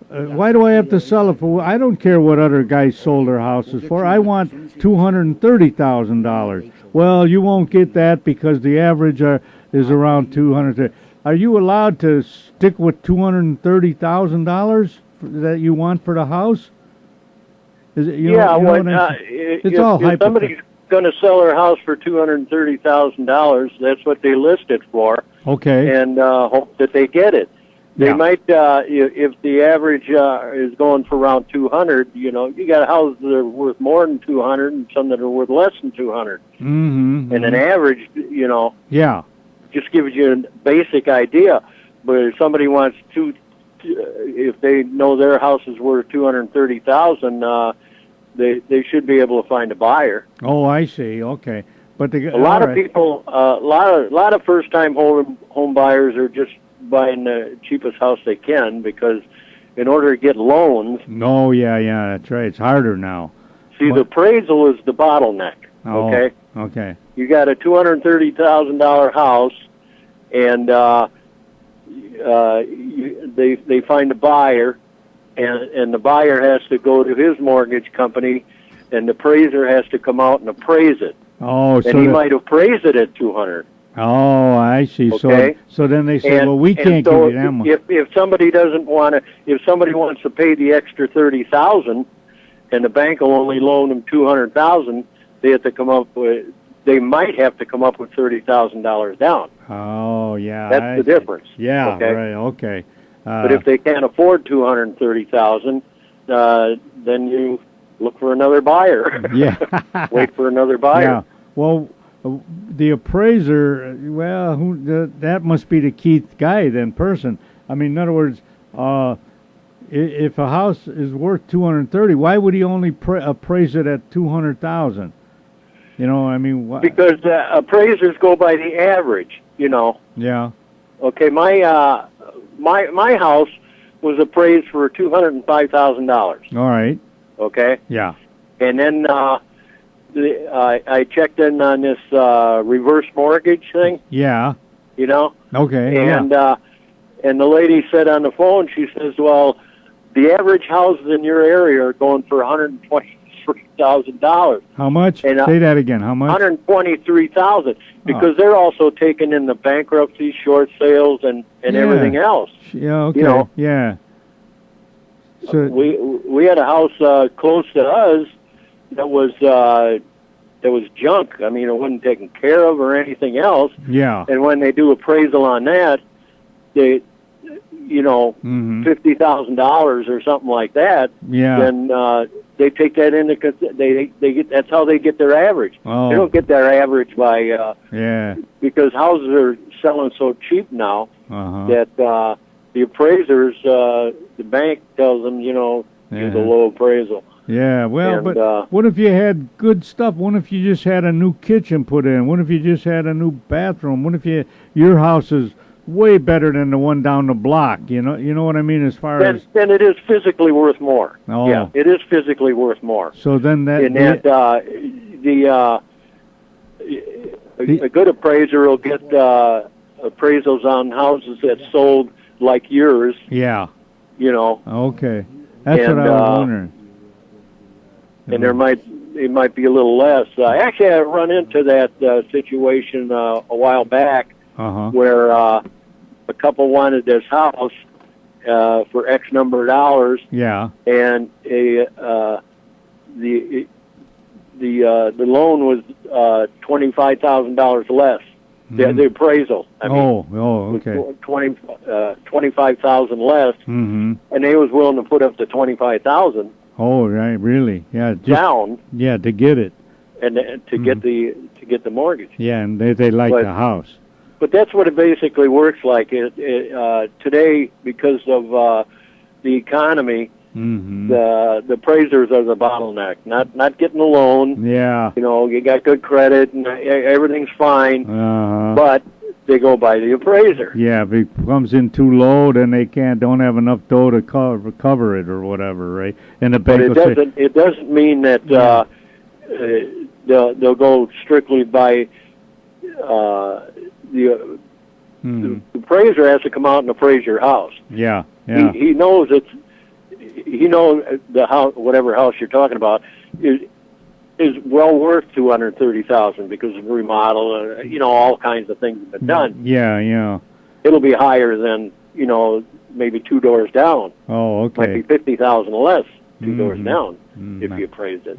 Why do I have to sell it for? I don't care what other guys sold their houses for. I want $230,000. Well, you won't get that because the average is around $230,000. Are you allowed to stick with $230,000 that you want for the house? Is it, it's all hypothetical. If somebody's going to sell their house for $230,000, that's what they list it for. Okay. And hope that they get it. They might, if the average is going for around 200, you got houses that are worth more than 200 and some that are worth less than 200. Mm-hmm. And an average, yeah, just gives you a basic idea. But if somebody wants if they know their house is worth 230,000, they should be able to find a buyer. Oh, I see. Okay, but a lot of people, a lot of first-time home buyers are just buying the cheapest house they can because in order to get loans. No, yeah, that's right. It's harder now. See, the appraisal is the bottleneck. Okay. Okay. You got a $230,000 house, and they find a buyer, and the buyer has to go to his mortgage company, and the appraiser has to come out and appraise it. Oh, and he might appraise it at 200. Oh, I see. Okay. So then they say, well, we can't give you that much. If somebody doesn't want to, if somebody wants to pay the extra $30,000, and the bank will only loan them $200,000, they might have to come up with $30,000 down. Oh, yeah. That's the difference. Yeah. Okay? Right. Okay. But if they can't afford $230,000, then you look for another buyer. Yeah. Wait for another buyer. Yeah. Well, the appraiser, that must be the key guy then, person. I mean, in other words, if a house is worth $230,000, why would he only appraise it at $200,000? I mean, because appraisers go by the average. Yeah. Okay, my house was appraised for $205,000. All right. Okay. Yeah. And then I checked in on this reverse mortgage thing. Yeah. Okay. And and the lady said on the phone, she says, well, the average houses in your area are going for $123,000. How much? And, say that again. How much? $123,000 because they're also taking in the bankruptcy, short sales, and everything else. Yeah. Okay. Yeah. So we had a house close to us that was junk. I mean, it wasn't taken care of or anything else. Yeah. And when they do appraisal on that, they, $50,000 or something like that. Yeah. Then they take that into they get that's how they get their average. Oh. They don't get their average by because houses are selling so cheap now that the appraisers, the bank tells them, use a low appraisal. Yeah, well, but what if you had good stuff? What if you just had a new kitchen put in? What if you just had a new bathroom? What if your house is way better than the one down the block? You know what I mean? As far as then it is physically worth more. Oh. Yeah, it is physically worth more. So then a good appraiser will get appraisals on houses that sold like yours. Yeah. Okay. Okay. That's what I was wondering. And it might be a little less. Actually, I run into that situation a while back where a couple wanted this house, for X number of dollars. Yeah. And the loan was $25,000 less. The appraisal. I mean, okay. Was 25,000 less, Mm-hmm. and they was willing to put up to 25,000. Oh, right, really? Yeah, just, down. Yeah, to get it, and to get the mortgage. Yeah, and they like the house. But that's what it basically works like. Today, because of the economy, the appraisers are the bottleneck. Not getting a loan. Yeah. You know, you got good credit and everything's fine, but they go by the appraiser. Yeah, if it comes in too low, then they don't have enough dough to cover it or whatever, right? And the bank but it doesn't mean that they'll go strictly by the appraiser has to come out and appraise your house. Yeah. He knows the house, whatever house you're talking about, is well worth $230,000 because of remodel and all kinds of things have been done. Yeah. It'll be higher than maybe two doors down. Oh, okay. Might be 50,000 less two doors down if you appraised it.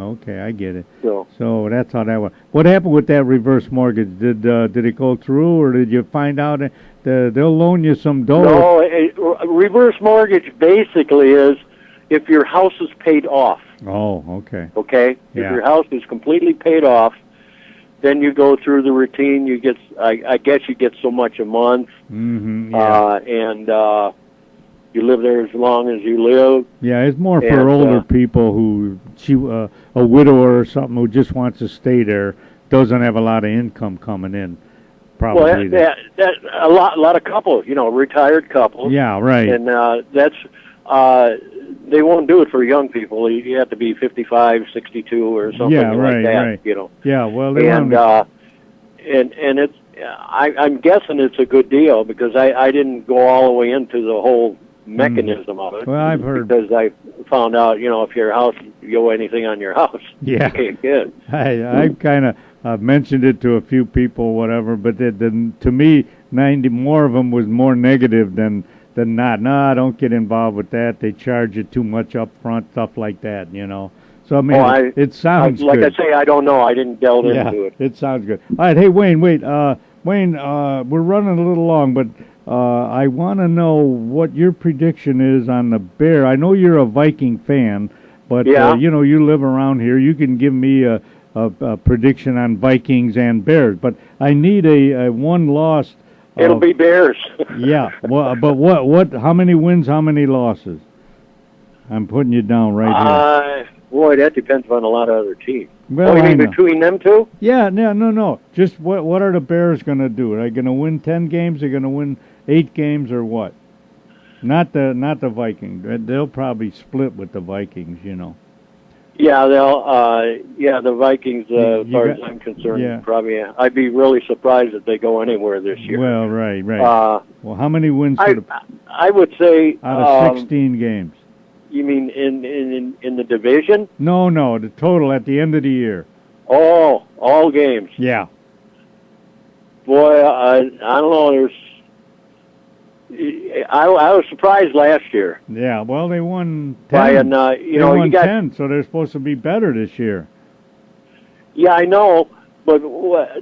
Okay, I get it. So that's how that went. What happened with that reverse mortgage? Did it go through, or did you find out they'll loan you some dough? No, a reverse mortgage basically is if your house is paid off. Oh, okay. Okay? Yeah. If your house is completely paid off, then you go through the routine. You get, I guess you get so much a month. And you live there as long as you live. Yeah, it's more for older people who, a widower or something who just wants to stay there, doesn't have a lot of income coming in. Probably. Well, that a lot of couples, retired couples. Yeah, right. And that's they won't do it for young people. You have to be 55, 62 or something like that. Right. Yeah, well, and it's I'm guessing it's a good deal because I didn't go all the way into the whole mechanism of it. Well, I've heard because I found out, if your house, you owe anything on your house, you can't get it. I've kind of mentioned it to a few people, whatever, but to me, 90 more of them was more negative than not. No, don't get involved with that. They charge you too much up front, stuff like that, So, I mean, it sounds like good. I say, I don't know. I didn't delve into it. It sounds good. All right, hey, Wayne, wait. Wayne, we're running a little long, but I want to know what your prediction is on the Bear. I know you're a Viking fan, but, you live around here. You can give me a prediction on Vikings and Bears, but I need a one-loss. It'll be Bears. Yeah, well, but what? How many wins? How many losses? I'm putting you down right here. Boy, that depends on a lot of other teams. Well, you mean between them two? Yeah, no. Just what are the Bears going to do? Are they going to win 10 games? Are they going to win 8 games or what? Not the Vikings. They'll probably split with the Vikings, Yeah, the Vikings, as far as I'm concerned, probably. I'd be really surprised if they go anywhere this year. Well, right. Well, how many wins? I would say out of 16 games. You mean in the division? No, the total at the end of the year. Oh, all games. Yeah. Boy, I don't know. I was surprised last year. Yeah, well, they won 10. They won 10, so they're supposed to be better this year. Yeah, I know, but I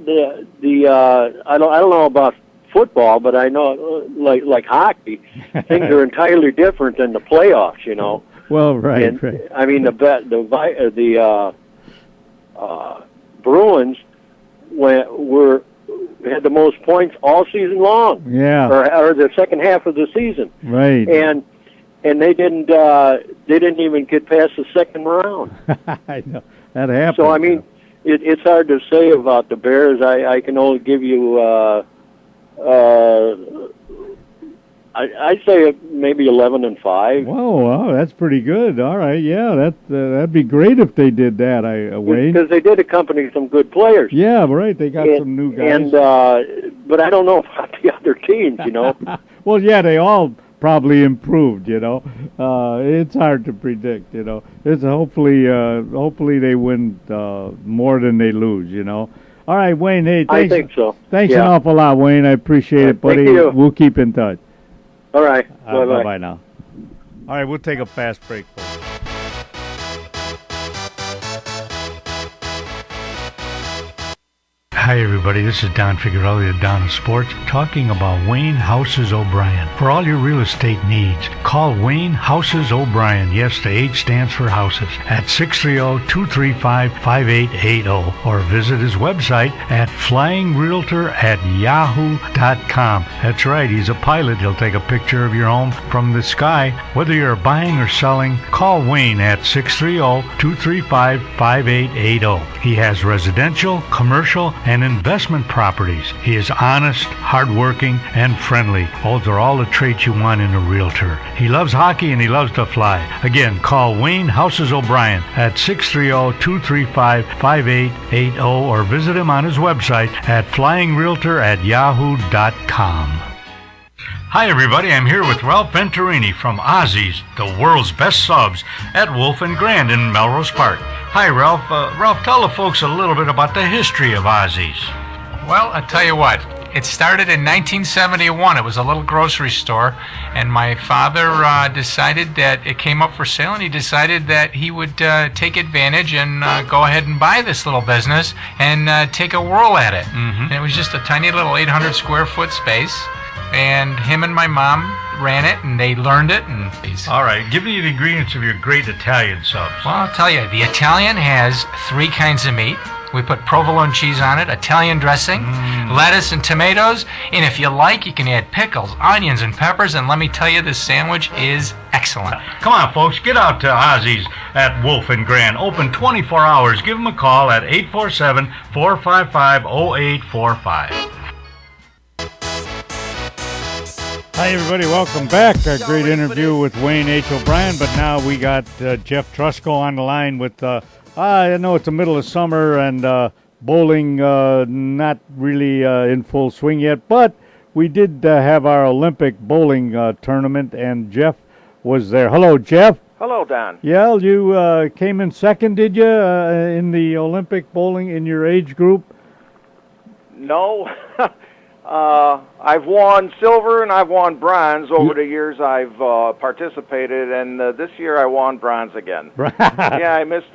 don't know about football, but I know like hockey, things are entirely different than the playoffs. Well, right. I mean, the Bruins had the most points all season long. Yeah. Or the second half of the season. Right. And they didn't even get past the second round. I know that happened. So I mean, it's hard to say about the Bears. I can only give you I'd say maybe 11-5. Whoa, that's pretty good. All right, yeah, that'd be great if they did that. Wayne, because they did accompany some good players. Yeah, right. They got some new guys. And but I don't know about the other teams. Well, yeah, they all probably improved. It's hard to predict. It's hopefully they win more than they lose. All right, Wayne. Hey, thanks. I think so. Thanks an awful lot, Wayne. I appreciate it, buddy. Thank you. We'll keep in touch. All right. Bye-bye now. All right, we'll take a fast break, folks. Hi, everybody. This is Don Figuerelli of Donna Sports talking about Wayne Houses O'Brien. For all your real estate needs, call Wayne Houses O'Brien. Yes, the H stands for houses. At 630-235-5880 or visit his website at flyingrealtor@yahoo.com. That's right. He's a pilot. He'll take a picture of your home from the sky. Whether you're buying or selling, call Wayne at 630-235-5880. He has residential, commercial, and investment properties. He is honest, hardworking, and friendly. Those are all the traits you want in a realtor. He loves hockey and he loves to fly. Again, call Wayne Houses O'Brien at 630-235-5880 or visit him on his website at flyingrealtor@yahoo.com. Hi, everybody. I'm here with Ralph Venturini from Ozzy's, the world's best subs, at Wolf and Grand in Melrose Park. Hi, Ralph. Ralph, tell the folks a little bit about the history of Ozzy's. Well, I'll tell you what. It started in 1971. It was a little grocery store, and my father decided that it came up for sale, and he decided that he would take advantage and go ahead and buy this little business and take a whirl at it. Mm-hmm. And it was just a tiny little 800 square foot space. And him and my mom ran it, and they learned it. And all right, give me the ingredients of your great Italian subs. Well, I'll tell you, the Italian has 3 kinds of meat. We put provolone cheese on it, Italian dressing, lettuce and tomatoes, and if you like, you can add pickles, onions, and peppers, and let me tell you, this sandwich is excellent. Come on, folks, get out to Ozzy's at Wolf and Grand. Open 24 hours. Give them a call at 847-455-0845. Hi, everybody. Welcome back. A great interview with Wayne H. O'Brien, but now we got Jeff Trusco on the line with, I know it's the middle of summer and bowling not really in full swing yet, but we did have our Olympic bowling tournament, and Jeff was there. Hello, Jeff. Hello, Don. Yeah, you came in second, did you, in the Olympic bowling in your age group? No. I've won silver and I've won bronze over the years I've participated, and this year I won bronze again. Yeah, I missed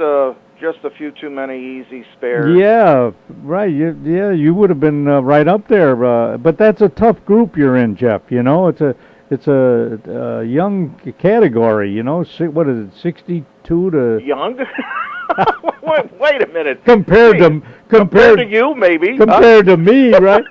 just a few too many easy spares. Yeah, right. You would have been right up there. But that's a tough group you're in, Jeff. You know, it's a young category. You know, what is it, 62 to young? Wait a minute. Compared to you, maybe. Compared to me, right?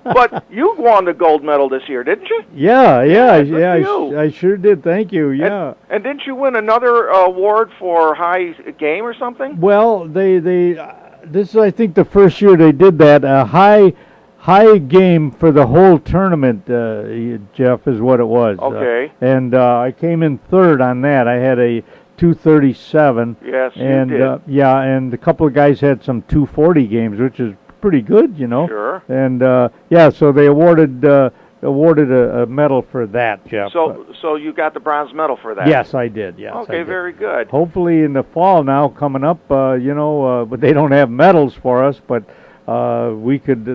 But you won the gold medal this year, didn't you? Yeah. I sure did. Thank you. Yeah. And didn't you win another award for high game or something? Well, this is, I think, the first year they did that. High game for the whole tournament, Jeff, is what it was. Okay. And I came in third on that. I had a 237. Yes, and you did. And a couple of guys had some 240 games, which is pretty good, you know. Sure. And so they awarded a medal for that, Jeff. So you got the bronze medal for that? Yes, I did. Yes. Okay, very good. Hopefully in the fall now coming up, but they don't have medals for us, but we could.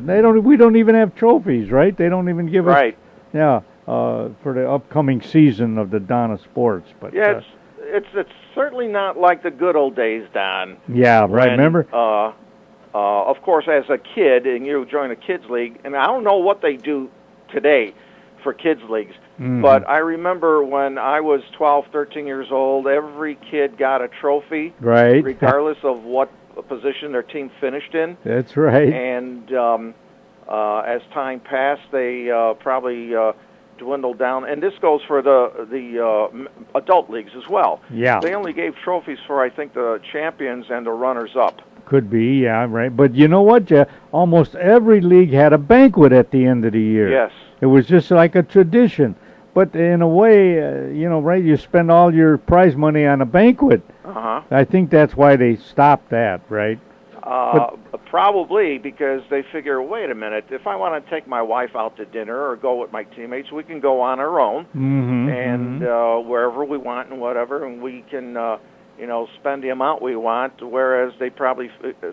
We don't even have trophies, right? They don't even give us. Right. Yeah. For the upcoming season of the Donna Sports, but yeah, it's certainly not like the good old days, Don. Yeah, right. Remember? Of course, as a kid, and you join a kids league, and I don't know what they do today for kids leagues, but I remember when I was 12, 13 years old, every kid got a trophy, right? Regardless of what position their team finished in. That's right. And as time passed, they probably dwindled down, and this goes for the adult leagues as well. Yeah. They only gave trophies for, I think, the champions and the runners-up. Could be, yeah, right. But you know what, Jeff? Almost every league had a banquet at the end of the year. Yes. It was just like a tradition. But in a way, right, you spend all your prize money on a banquet. Uh-huh. I think that's why they stopped that, right? Probably because they figure, wait a minute, if I want to take my wife out to dinner or go with my teammates, we can go on our own and wherever we want and whatever, and we can, spend the amount we want, whereas they probably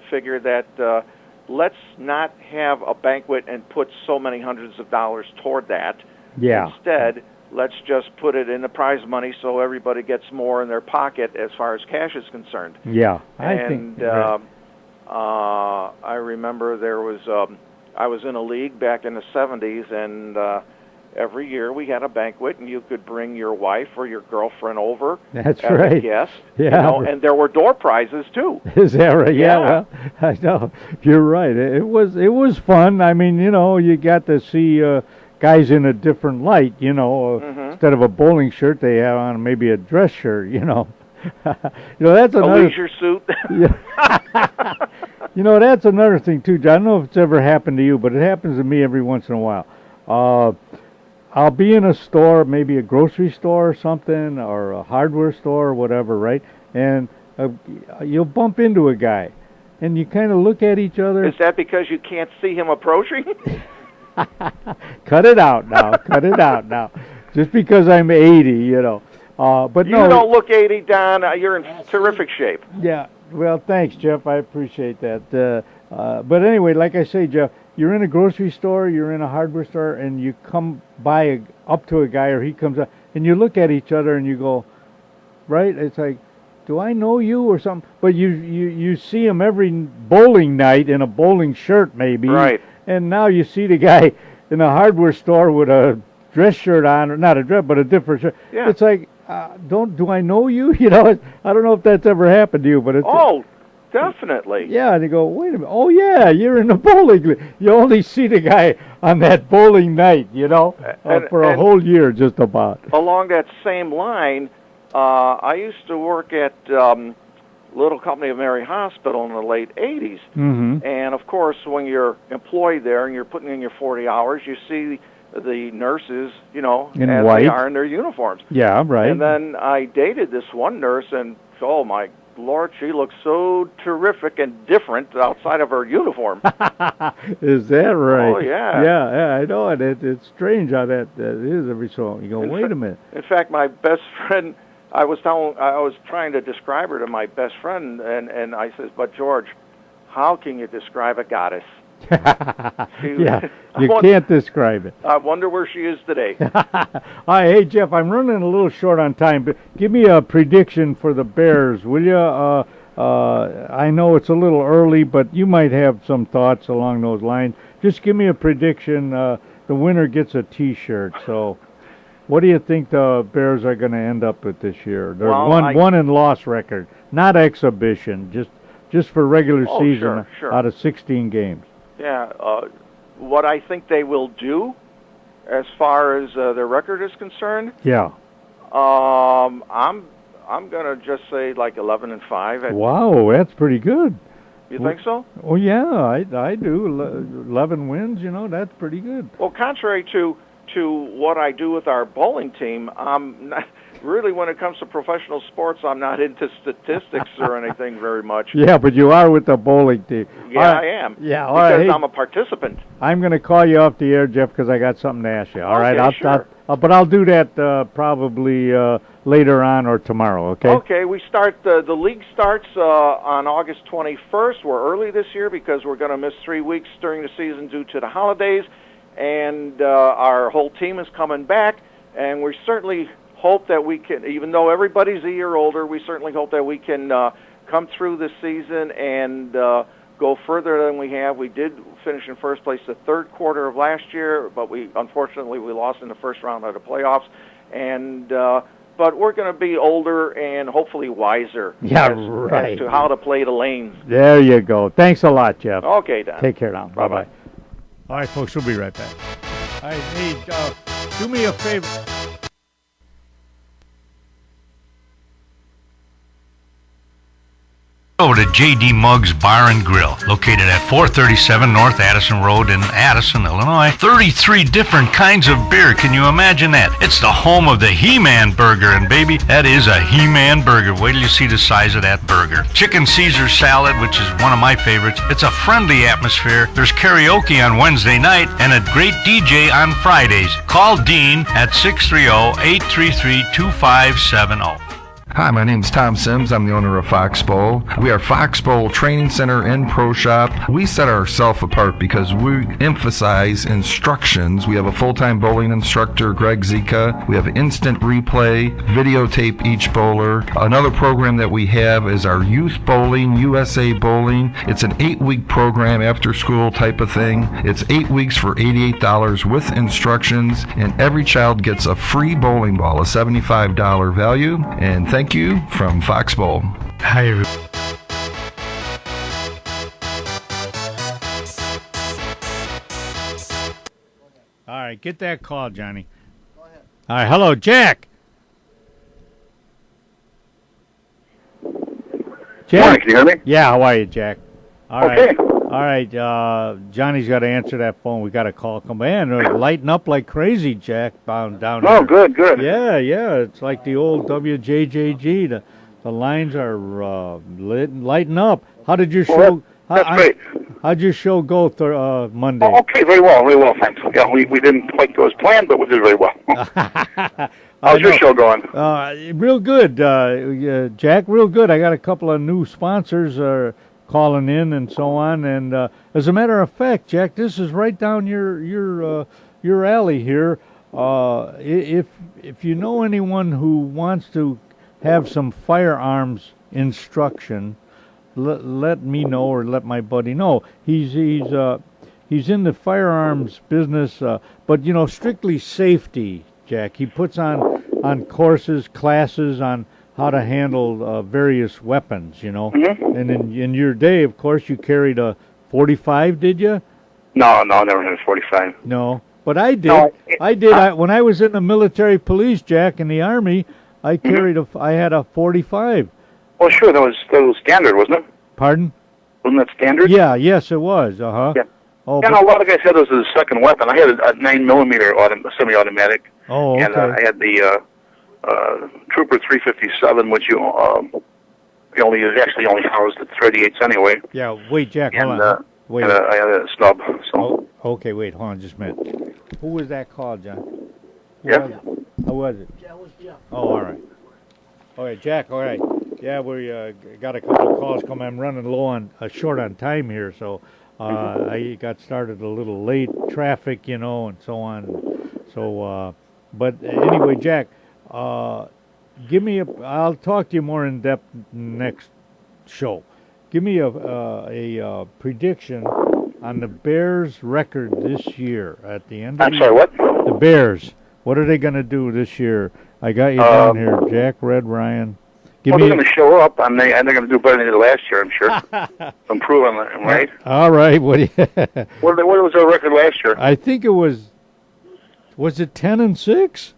figure that let's not have a banquet and put so many hundreds of dollars toward that. Yeah. Instead, let's just put it in the prize money so everybody gets more in their pocket as far as cash is concerned. Yeah, I remember there was I was in a league back in the 70s, and every year we had a banquet, and you could bring your wife or your girlfriend over as a guest. Yeah, and there were door prizes too. Is that right? Yeah, well, I know you're right. It was fun. I mean, you got to see guys in a different light. Instead of a bowling shirt, they have on maybe a dress shirt. That's another a leisure suit. That's another thing too, John. I don't know if it's ever happened to you, but it happens to me every once in a while. I'll be in a store, maybe a grocery store or something, or a hardware store or whatever, right? And you'll bump into a guy, and you kind of look at each other. Is that because you can't see him approaching? Cut it out now. Cut it out now. Just because I'm 80, but you no, don't look 80, Don. You're in terrific shape. Yeah. Well, thanks, Jeff. I appreciate that. But anyway, like I say, Jeff, you're in a grocery store, you're in a hardware store, and you come by up to a guy, or he comes up, and you look at each other, and you go, right? It's like, do I know you or something? But you see him every bowling night in a bowling shirt, maybe. Right. And now you see the guy in a hardware store with a dress shirt on, or not a dress, but a different shirt. Yeah. It's like, do I know you? I don't know if that's ever happened to you, but it's. Oh, definitely. Yeah, and you go, wait a minute. Oh, yeah, you're in the bowling league. You only see the guy on that bowling night, for a whole year just about. Along that same line, I used to work at Little Company of Mary Hospital in the late 80s. Mm-hmm. And, of course, when you're employed there and you're putting in your 40 hours, you see the nurses, in as white. they are in their uniforms. Yeah, right. And then I dated this one nurse, and, oh, my Lord, she looks so terrific and different outside of her uniform. Is that right? Oh, yeah. Yeah, I know it. It's strange how that is every so often. You go, wait a minute. In fact, my best friend, I was trying to describe her to my best friend, and I says, but George, how can you describe a goddess? Yeah, you can't describe it. I wonder where she is today. Hey, Jeff, I'm running a little short on time, but give me a prediction for the Bears, will you? I know it's a little early, but you might have some thoughts along those lines. Just give me a prediction. The winner gets a T-shirt. So, what do you think the Bears are going to end up with this year? They're won and loss record, not exhibition, just for regular season sure. out of 16 games. Yeah, what I think they will do, as far as their record is concerned. Yeah. I'm gonna just say like 11-5. Wow, that's pretty good. You think so? Oh yeah, I do. 11 wins, that's pretty good. Well, contrary to what I do with our bowling team, I'm not, really, when it comes to professional sports, I'm not into statistics or anything very much. Yeah, but you are with the bowling team. Yeah, I am. Yeah, all because right. Hey, I'm a participant. I'm going to call you off the air, Jeff, because I got something to ask you. All right, sure. But I'll do that probably later on or tomorrow. Okay. Okay. We start the league starts on August 21st. We're early this year because we're going to miss 3 weeks during the season due to the holidays, and our whole team is coming back, and we certainly hope that we can, even though everybody's a year older, we certainly hope that we can come through this season and go further than we have. We did finish in first place the third quarter of last year, but unfortunately we lost in the first round of the playoffs. And but we're going to be older and hopefully wiser as to how to play the lanes. There you go. Thanks a lot, Jeff. Okay, Don. Take care now. Bye-bye. All right, folks, we'll be right back. All right, hey, do me a favor. Over to J.D. Muggs Bar and Grill, located at 437 North Addison Road in Addison, Illinois. 33 different kinds of beer. Can you imagine that? It's the home of the He-Man Burger, and baby, that is a He-Man Burger. Wait till you see the size of that burger. Chicken Caesar salad, which is one of my favorites. It's a friendly atmosphere. There's karaoke on Wednesday night and a great DJ on Fridays. Call Dean at 630-833-2570. Hi, my name's Tom Sims. I'm the owner of Fox Bowl. We are Fox Bowl Training Center and Pro Shop. We set ourselves apart because we emphasize instructions. We have a full-time bowling instructor, Greg Zika. We have instant replay, videotape each bowler. Another program that we have is our Youth Bowling, USA Bowling. It's an 8-week program, after school type of thing. It's 8 weeks for $88 with instructions, and every child gets a free bowling ball, a $75 value. And thank you from Fox Bowl. Hi, everybody. All right, get that call, Johnny. Go ahead. All right, hello, Jack. Jack. Morning, can you hear me? Yeah, how are you, Jack? All okay. Right. All right, Johnny's got to answer that phone. We got a call come in. They're lighting up like crazy, Jack, down here. Oh, good. Yeah. It's like the old WJJG. The lines are lighting up. How did your show? That's great. How'd your show go Monday? Oh, okay, very well, thanks. Yeah, we didn't quite go as planned, but we did very well. How's your show going? Real good, Jack. Real good. I got a couple of new sponsors calling in and so on. And as a matter of fact, Jack, this is right down your alley here. If you know anyone who wants to have some firearms instruction, let me know or let my buddy know. He's in the firearms business, but strictly safety, Jack. He puts on courses, classes on how to handle various weapons, Mm-hmm. And in your day, of course, you carried a 45, did you? No, never had a 45. No, but I did. No, when I was in the military police, Jack, in the Army, I carried I had a 45. Well, sure, that was standard, wasn't it? Pardon? Wasn't that standard? Yeah, yes, it was. Yeah. Oh, a lot of guys had those as a second weapon. I had a 9mm semi-automatic. Oh, okay. And I had the Trooper 357, which you only housed at 38s anyway. Yeah, wait, Jack, hold and, on. Wait. I had a snub. So. Oh, okay, wait, hold on just a minute. Who was that called, John? Who was it? That was Jeff. Oh, all right. All right, Jack, all right. Yeah, we got a couple of calls coming. I'm running short on time here, so I got started a little late, traffic, and so on. So, but anyway, Jack, give me I'll talk to you more in depth next show. Give me a prediction on the Bears' record this year at the end of the year. What? The Bears. What are they going to do this year? I got you down here, Jack, Red, Ryan. They're going to show up, and they're going to do better than they did last year, I'm sure. Improve on that, right? All right. What was their record last year? I think it was it 10-6?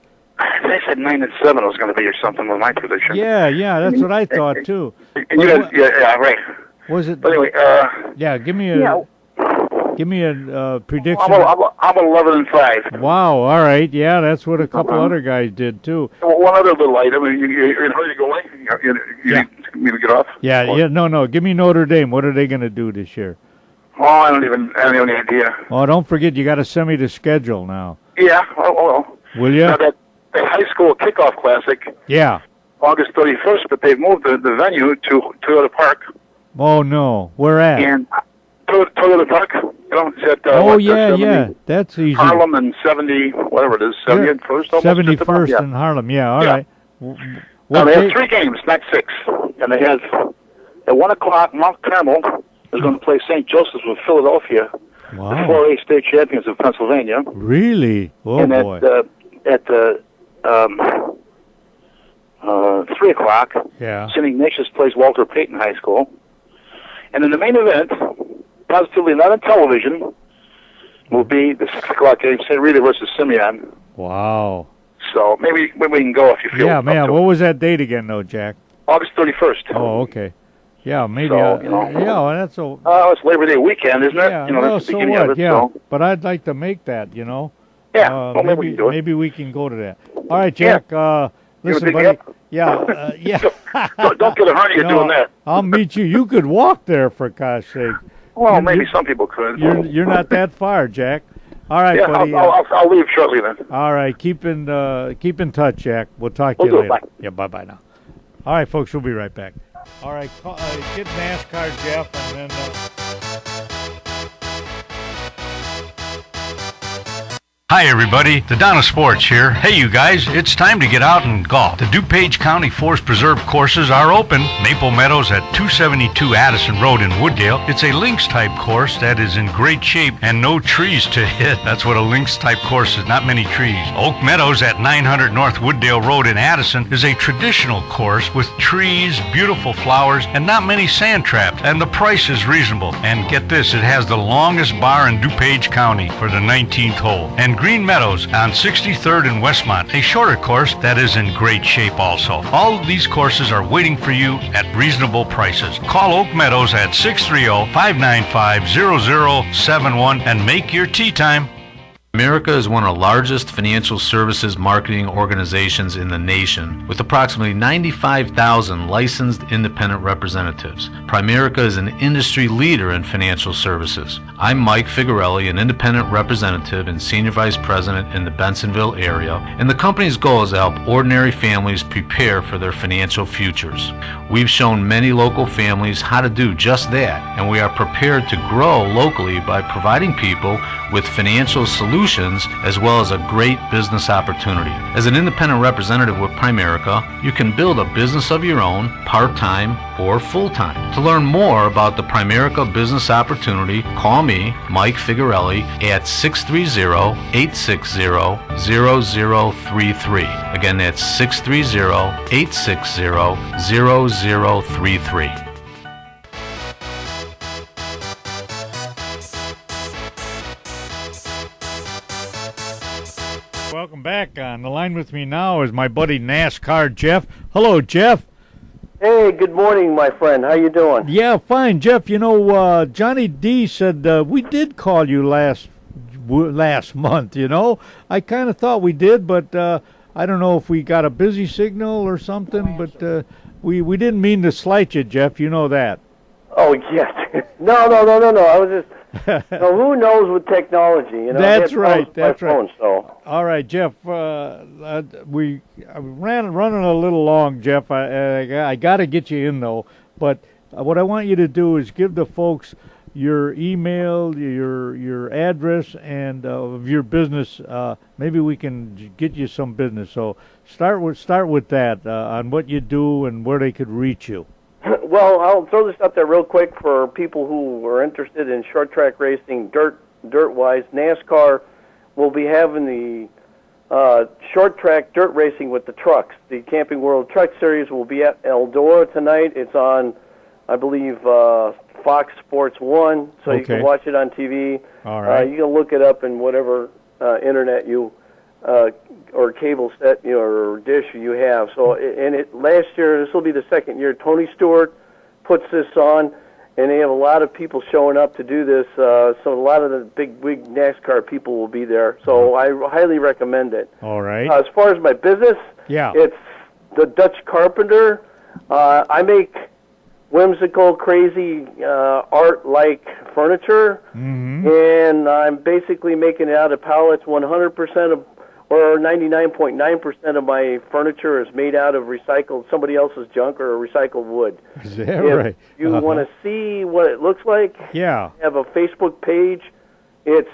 They said 9-7 was going to be or something with my prediction. Yeah, that's what I thought too. Yeah, right. Was it? But anyway, yeah, give me a prediction. I'm 11-5. Wow, all right. Yeah, that's what a couple other guys did too. One other little item. You're in a hurry to go away? You need to get off? Yeah. No. Give me Notre Dame. What are they going to do this year? Oh, I don't have any idea. Oh, don't forget, you got to send me the schedule now. Yeah. Well. Will you? Now that high school kickoff classic. Yeah. August 31st, but they've moved the venue to Toyota Park. Oh no, where at? And Toyota Park. It's at, that's easy. Harlem and 70, whatever it is, 71st. 71st in Harlem. Yeah, all right. Now they have 3 games, not 6, and they have at 1:00. Mount Carmel is going to play St. Joseph's with Philadelphia, the 4A state champions of Pennsylvania. Really? Oh and boy. At 3:00, St. Ignatius plays Walter Payton High School. And in the main event, positively not on television, will be the 6:00 game, St. Rita versus Simeon. Wow. So maybe we can go if you feel. Yeah, man. What was that date again, though, Jack? August 31st. Oh, okay. Yeah, maybe. So, well, that's a. It's Labor Day weekend, isn't it? Yeah. That's the beginning of it. Yeah. So. But I'd like to make that. Yeah. Well, maybe we can do it. Maybe we can go to that. All right, Jack. Listen, buddy. Yeah. Yeah. Don't get a hernia doing that. I'll meet you. You could walk there, for gosh sake. Well, maybe some people could. You're not that far, Jack. All right, yeah, buddy. I'll leave shortly then. All right, keep in touch, Jack. We'll talk to you later. Bye. Yeah, bye now. All right, folks, we'll be right back. All right, get NASCAR, Jeff, and then... Hi everybody, the Donna Sports here. Hey you guys, it's time to get out and golf. The DuPage County Forest Preserve courses are open. Maple Meadows at 272 Addison Road in Wooddale. It's a links type course that is in great shape and no trees to hit. That's what a links type course is, not many trees. Oak Meadows at 900 North Wooddale Road in Addison is a traditional course with trees, beautiful flowers, and not many sand traps. And the price is reasonable. And get this, it has the longest bar in DuPage County for the 19th hole. And Green Meadows on 63rd and Westmont, a shorter course that is in great shape also. All of these courses are waiting for you at reasonable prices. Call Oak Meadows at 630-595-0071 and make your tee time. America is one of the largest financial services marketing organizations in the nation, with approximately 95,000 licensed independent representatives. Primerica is an industry leader in financial services. I'm Mike Figarelli, an independent representative and senior vice president in the Bensonville area, and the company's goal is to help ordinary families prepare for their financial futures. We've shown many local families how to do just that, and we are prepared to grow locally by providing people with financial solutions as well as a great business opportunity. As an independent representative with Primerica, you can build a business of your own, part-time or full-time. To learn more about the Primerica business opportunity, call me, Mike Figarelli, at 630-860-0033. Again, that's 630-860-0033. Welcome back. On the line with me now is my buddy NASCAR Jeff. Hello, Jeff. Hey, good morning, my friend. How you doing? Yeah, fine, Jeff. You know, Johnny D said we did call you last month. You know, I kind of thought we did, but I don't know if we got a busy signal or something. But we didn't mean to slight you, Jeff. You know that. Oh yes. No. I was just. Who knows with technology? You know, that's right. That's right. Phone, so. All right, Jeff. We running a little long, Jeff. I got to get you in though. But what I want you to do is give the folks your email, your address, and of your business. Maybe we can get you some business. So start with that on what you do and where they could reach you. Well, I'll throw this out there real quick for people who are interested in short track racing, dirt-wise. NASCAR will be having the short track dirt racing with the trucks. The Camping World Truck Series will be at Eldora tonight. It's on, I believe, Fox Sports 1, so you can watch it on TV. All right. You can look it up in whatever internet you or cable set, or dish you have. So, last year, this will be the second year. Tony Stewart puts this on, and they have a lot of people showing up to do this. So a lot of the big NASCAR people will be there. So I highly recommend it. All right. As far as my business, it's the Dutch Carpenter. I make whimsical, crazy, art-like furniture, and I'm basically making it out of pallets. 100% of, or 99.9% of my furniture is made out of recycled, somebody else's junk or recycled wood. Is that right? If you want to see what it looks like, I have a Facebook page. It's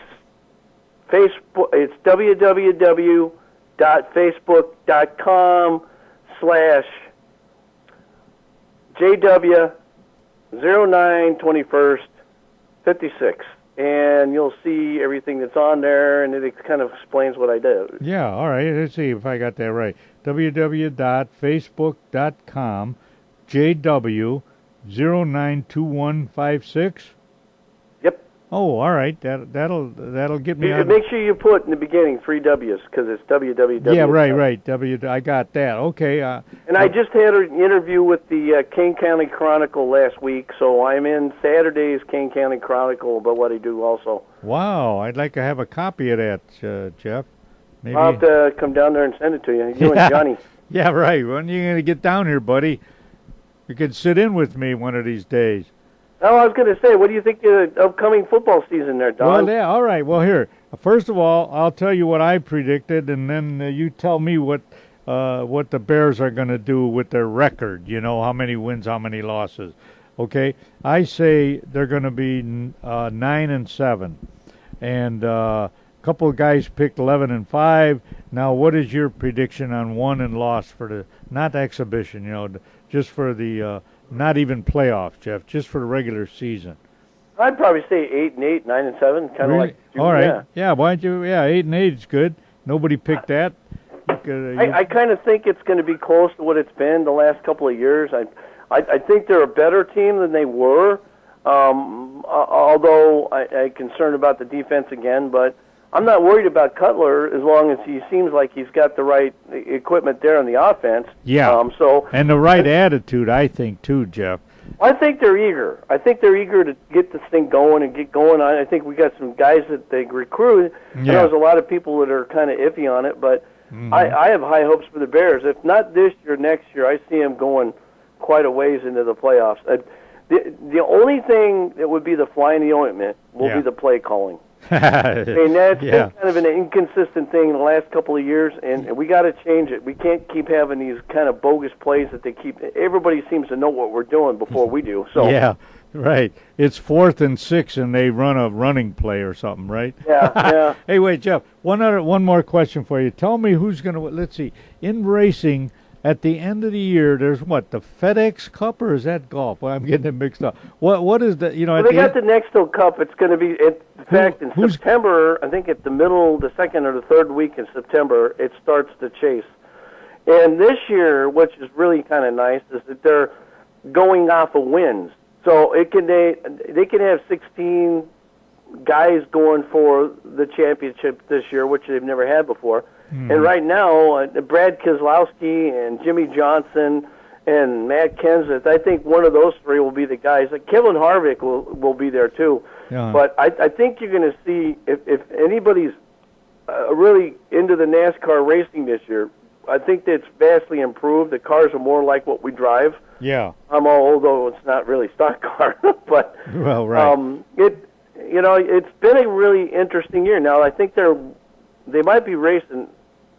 Facebook. It's www.facebook.com/JW0921st56. And you'll see everything that's on there, and it kind of explains what I do. Yeah, all right. Let's see if I got that right. www.facebook.com/JW092156. Yep. Oh, all right. That'll get me. Make sure you put in the beginning 3 W's because it's www. Yeah, right. I got that. Okay. And I just had an interview with the Kane County Chronicle last week, so I'm in Saturday's Kane County Chronicle about what I do also. Wow, I'd like to have a copy of that, Jeff. Maybe I'll have to come down there and send it to you. You and Johnny. Yeah, right. When are you going to get down here, buddy? You could sit in with me one of these days. Oh, I was going to say, what do you think of the upcoming football season there, Don? Well, yeah, all right. Well, here, first of all, I'll tell you what I predicted, and then you tell me what what the Bears are going to do with their record. You know, how many wins, how many losses. Okay, I say they're going to be 9-7, and a couple of guys picked 11-5. Now, what is your prediction on won and lost for the not exhibition? You know, just for the not even playoffs, Jeff, just for the regular season. I'd probably say 8-8, 9-7, kind of like. All right, yeah. Why don't you? Yeah, 8-8 is good. Nobody picked that. I kind of think it's going to be close to what it's been the last couple of years. I think they're a better team than they were, although I'm concerned about the defense again. But I'm not worried about Cutler as long as he seems like he's got the right equipment there on the offense. Yeah. And the right attitude, I think, too, Jeff. I think they're eager. I think they're eager to get this thing going and get going. I think we got some guys that they recruit. Yeah. I know there's a lot of people that are kind of iffy on it, but I have high hopes for the Bears. If not this year, next year, I see them going quite a ways into the playoffs. The only thing that would be the fly in the ointment will be the play calling. I mean, that's been kind of an inconsistent thing in the last couple of years, and we got to change it. We can't keep having these kind of bogus plays that they keep. Everybody seems to know what we're doing before we do. So yeah, right. It's 4th and 6, and they run a running play or something, right? Yeah. Hey, wait, Jeff. One more question for you. Tell me who's going to. Let's see. In racing, at the end of the year, there's what, the FedEx Cup, or is that golf? Well, I'm getting it mixed up. What is the, you know? Well, they got the Nextel Cup. It's going to be, in fact, in September, I think at the second or the third week in September, it starts the chase. And this year, which is really kind of nice, is that they're going off of wins. So they can have 16 guys going for the championship this year, which they've never had before. And right now, Brad Keselowski and Jimmy Johnson and Matt Kenseth, I think one of those three will be the guys. Kevin Harvick will be there too. Yeah. But I think you're going to see, if anybody's really into the NASCAR racing this year, I think that it's vastly improved. The cars are more like what we drive. Yeah. Although it's not really stock car, but well, right. It's been a really interesting year. Now I think they might be racing,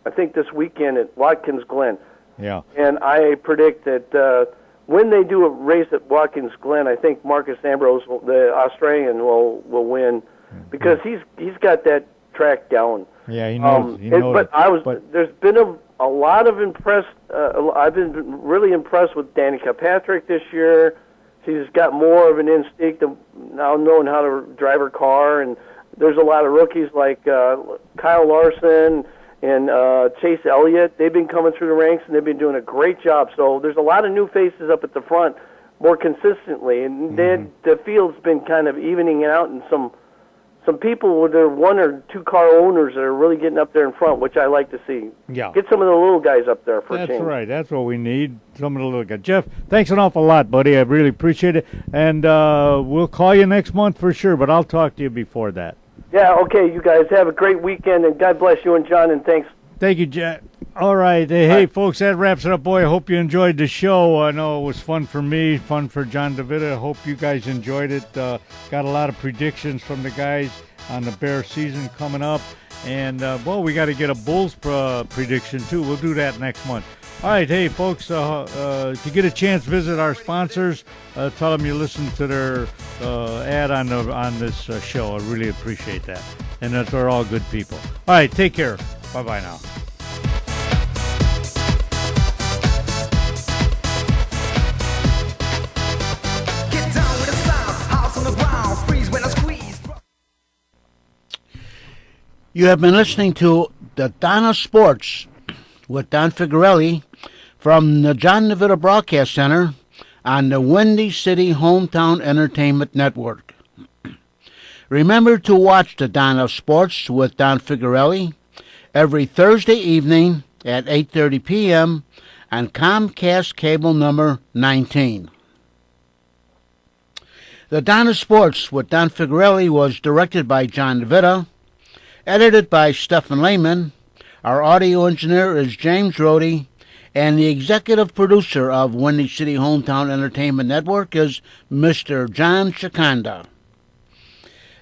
I think, this weekend at Watkins Glen. Yeah. And I predict that when they do a race at Watkins Glen, I think Marcus Ambrose, the Australian, will win because he's got that track down. Yeah, he knows. He knows there's been a lot of impressed. I've been really impressed with Danica Patrick this year. She's got more of an instinct of now knowing how to drive her car, and there's a lot of rookies like Kyle Larson and Chase Elliott. They've been coming through the ranks, and they've been doing a great job. So there's a lot of new faces up at the front more consistently, and the field's been kind of evening out, and some people with their 1 or 2 car owners that are really getting up there in front, which I like to see. Yeah. Get some of the little guys up there for a change. That's right. That's what we need, some of the little guys. Jeff, thanks an awful lot, buddy. I really appreciate it. And we'll call you next month for sure, but I'll talk to you before that. Yeah, okay, you guys have a great weekend, and God bless you and John, and thanks. Thank you, Jack. All right. Hey, folks, that wraps it up. Boy, I hope you enjoyed the show. I know it was fun for me, fun for John DeVita. I hope you guys enjoyed it. Got a lot of predictions from the guys on the Bear season coming up. And, we got to get a Bulls prediction, too. We'll do that next month. All right. Hey, folks, if you get a chance, visit our sponsors. Tell them you listen to their ad on this show. I really appreciate that. And that they're all good people. All right. Take care. Bye-bye now. You have been listening to the Donna Sports with Don Figurelli from the John DeVita Broadcast Center on the Windy City Hometown Entertainment Network. Remember to watch the Donna Sports with Don Figurelli every Thursday evening at 8:30 p.m. on Comcast cable number 19. The Donna Sports with Don Figurelli was directed by John DeVita, edited by Stephen Lehman. Our audio engineer is James Rohde, and the executive producer of Windy City Hometown Entertainment Network is Mr. John Shikanda.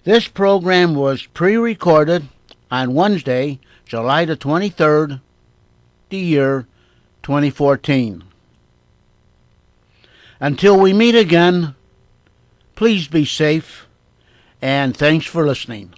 This program was pre-recorded on Wednesday, July the 23rd, the year 2014. Until we meet again, please be safe, and thanks for listening.